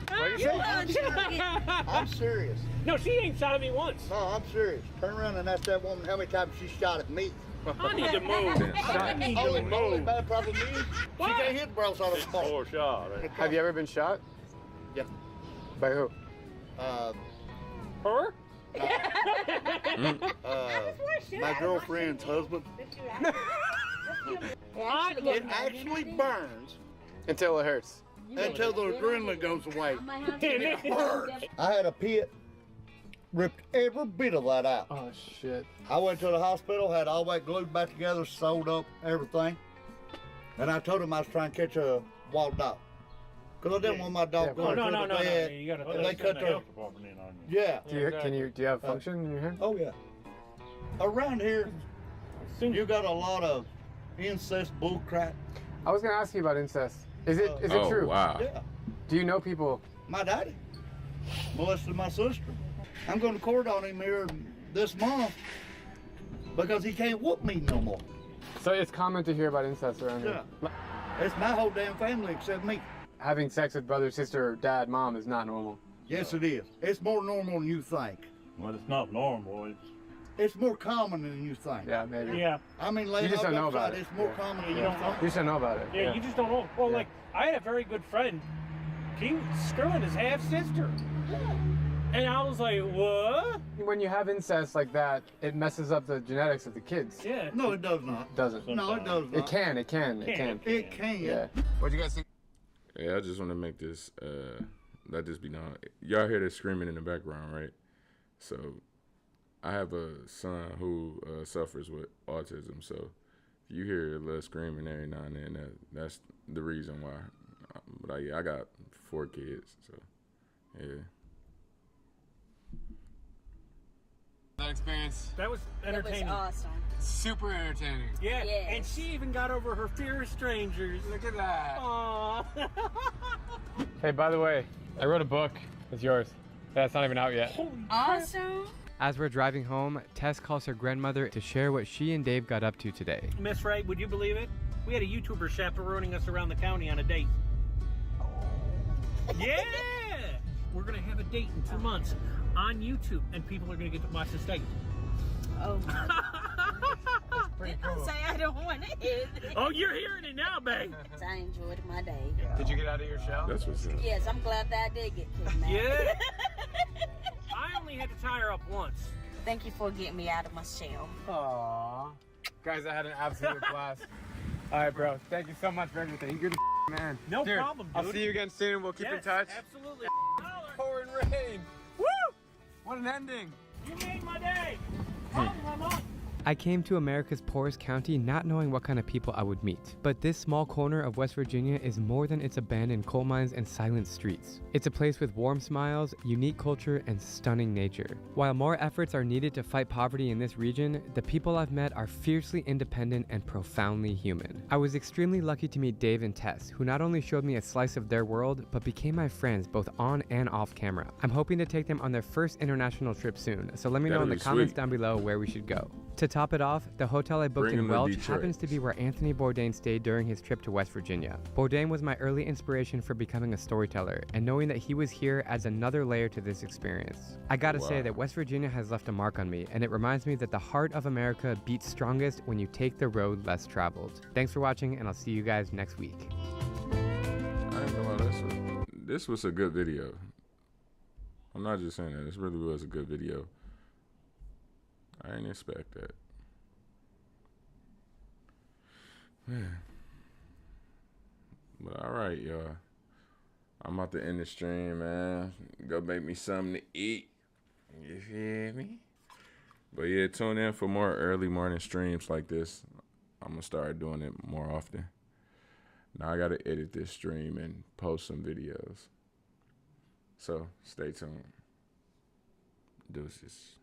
What do you say? I'm serious. No, she ain't shot at me once. No, I'm serious. Turn around and ask that woman how many times she shot at me. I need to move. I need to Only move. bad problem is she can't hit bros out of the ball. Poor shot. Right? Have you ever been shot? Yeah. By who? Her? My girlfriend's husband. It actually burns Until it hurts. until the adrenaline goes away. It burns. I had a pit, ripped every bit of that out. Oh shit. I went to the hospital, had all that glued back together, sewed up, everything. And I told him I was trying to catch a wild dog. Because I didn't want my dog going No, to no, the no, no. bed. You gotta And they cut their... Department in on you. Yeah. Do you have function in your hand? Oh, yeah. Around here, you got a lot of incest bullcrap. I was gonna ask you about incest. Is it true? Wow. Yeah. Do you know people? My daddy molested my sister. I'm going to court on him here this month because he can't whoop me no more. So it's common to hear about incest around here. Yeah. It's my whole damn family except me. Having sex with brother, sister, dad, mom is not normal. Yes, it is. It's more normal than you think. Well, it's not normal. It's more common than you think. Yeah, maybe. Yeah. I mean, You just don't know about it. It's more common than you don't think. You just don't know about it. Yeah, you just don't know. Well, like, I had a very good friend. He was screwing his half-sister. And I was like, what? When you have incest like that, it messes up the genetics of the kids. Yeah. No, it does not. Doesn't. No, it does not. It can. It can. Yeah. What'd you guys think? Yeah, I just want to make this, let this be known. Y'all hear that screaming in the background, right? So, I have a son who suffers with autism, so if you hear a little screaming every now and then, that's the reason why. But I got 4 kids, so yeah. That experience. That was entertaining. That was awesome. Super entertaining. Yeah, Yes. and she even got over her fear of strangers. Look at that. Aww. Hey, by the way, I wrote a book. It's yours. Yeah, it's not even out yet. Awesome. As we're driving home, Tess calls her grandmother to share what she and Dave got up to today. Miss Ray, would you believe it? We had a YouTuber chaperoning us around the county on a date. Yeah! We're going to have a date in 2 months on YouTube, and people are going to get to watch this date. Oh. Pretty Don't cool. say I don't want it. Oh, you're hearing it now, babe. I enjoyed my day. Did you get out of your shell? That's what's up. Yes, I'm glad that I did get kidnapped. Yeah. I only had to tie her up once. Thank you for getting me out of my shell. Aww. Guys, I had an absolute blast. All right, bro. Thank you so much for everything. You're the man. No problem, dude. I'll see you again soon. We'll keep in touch. Absolutely. Pouring rain. Woo! What an ending. You made my day. I came to America's poorest county not knowing what kind of people I would meet. But this small corner of West Virginia is more than its abandoned coal mines and silent streets. It's a place with warm smiles, unique culture, and stunning nature. While more efforts are needed to fight poverty in this region, the people I've met are fiercely independent and profoundly human. I was extremely lucky to meet Dave and Tess, who not only showed me a slice of their world, but became my friends both on and off camera. I'm hoping to take them on their first international trip soon, so let me know in the comments down below where we should go. To top it off, the hotel I booked in Welch happens to be where Anthony Bourdain stayed during his trip to West Virginia. Bourdain was my early inspiration for becoming a storyteller, and knowing that he was here adds another layer to this experience. I gotta say that West Virginia has left a mark on me, and it reminds me that the heart of America beats strongest when you take the road less traveled. Thanks for watching, and I'll see you guys next week. I ain't gonna lie, this was a good video. I'm not just saying that. This really was a good video. I didn't expect that. Man. But alright, y'all. I'm about to end the stream, man. Go make me something to eat. You feel me? But yeah, tune in for more early morning streams like this. I'm going to start doing it more often. Now I got to edit this stream and post some videos. So stay tuned. Deuces.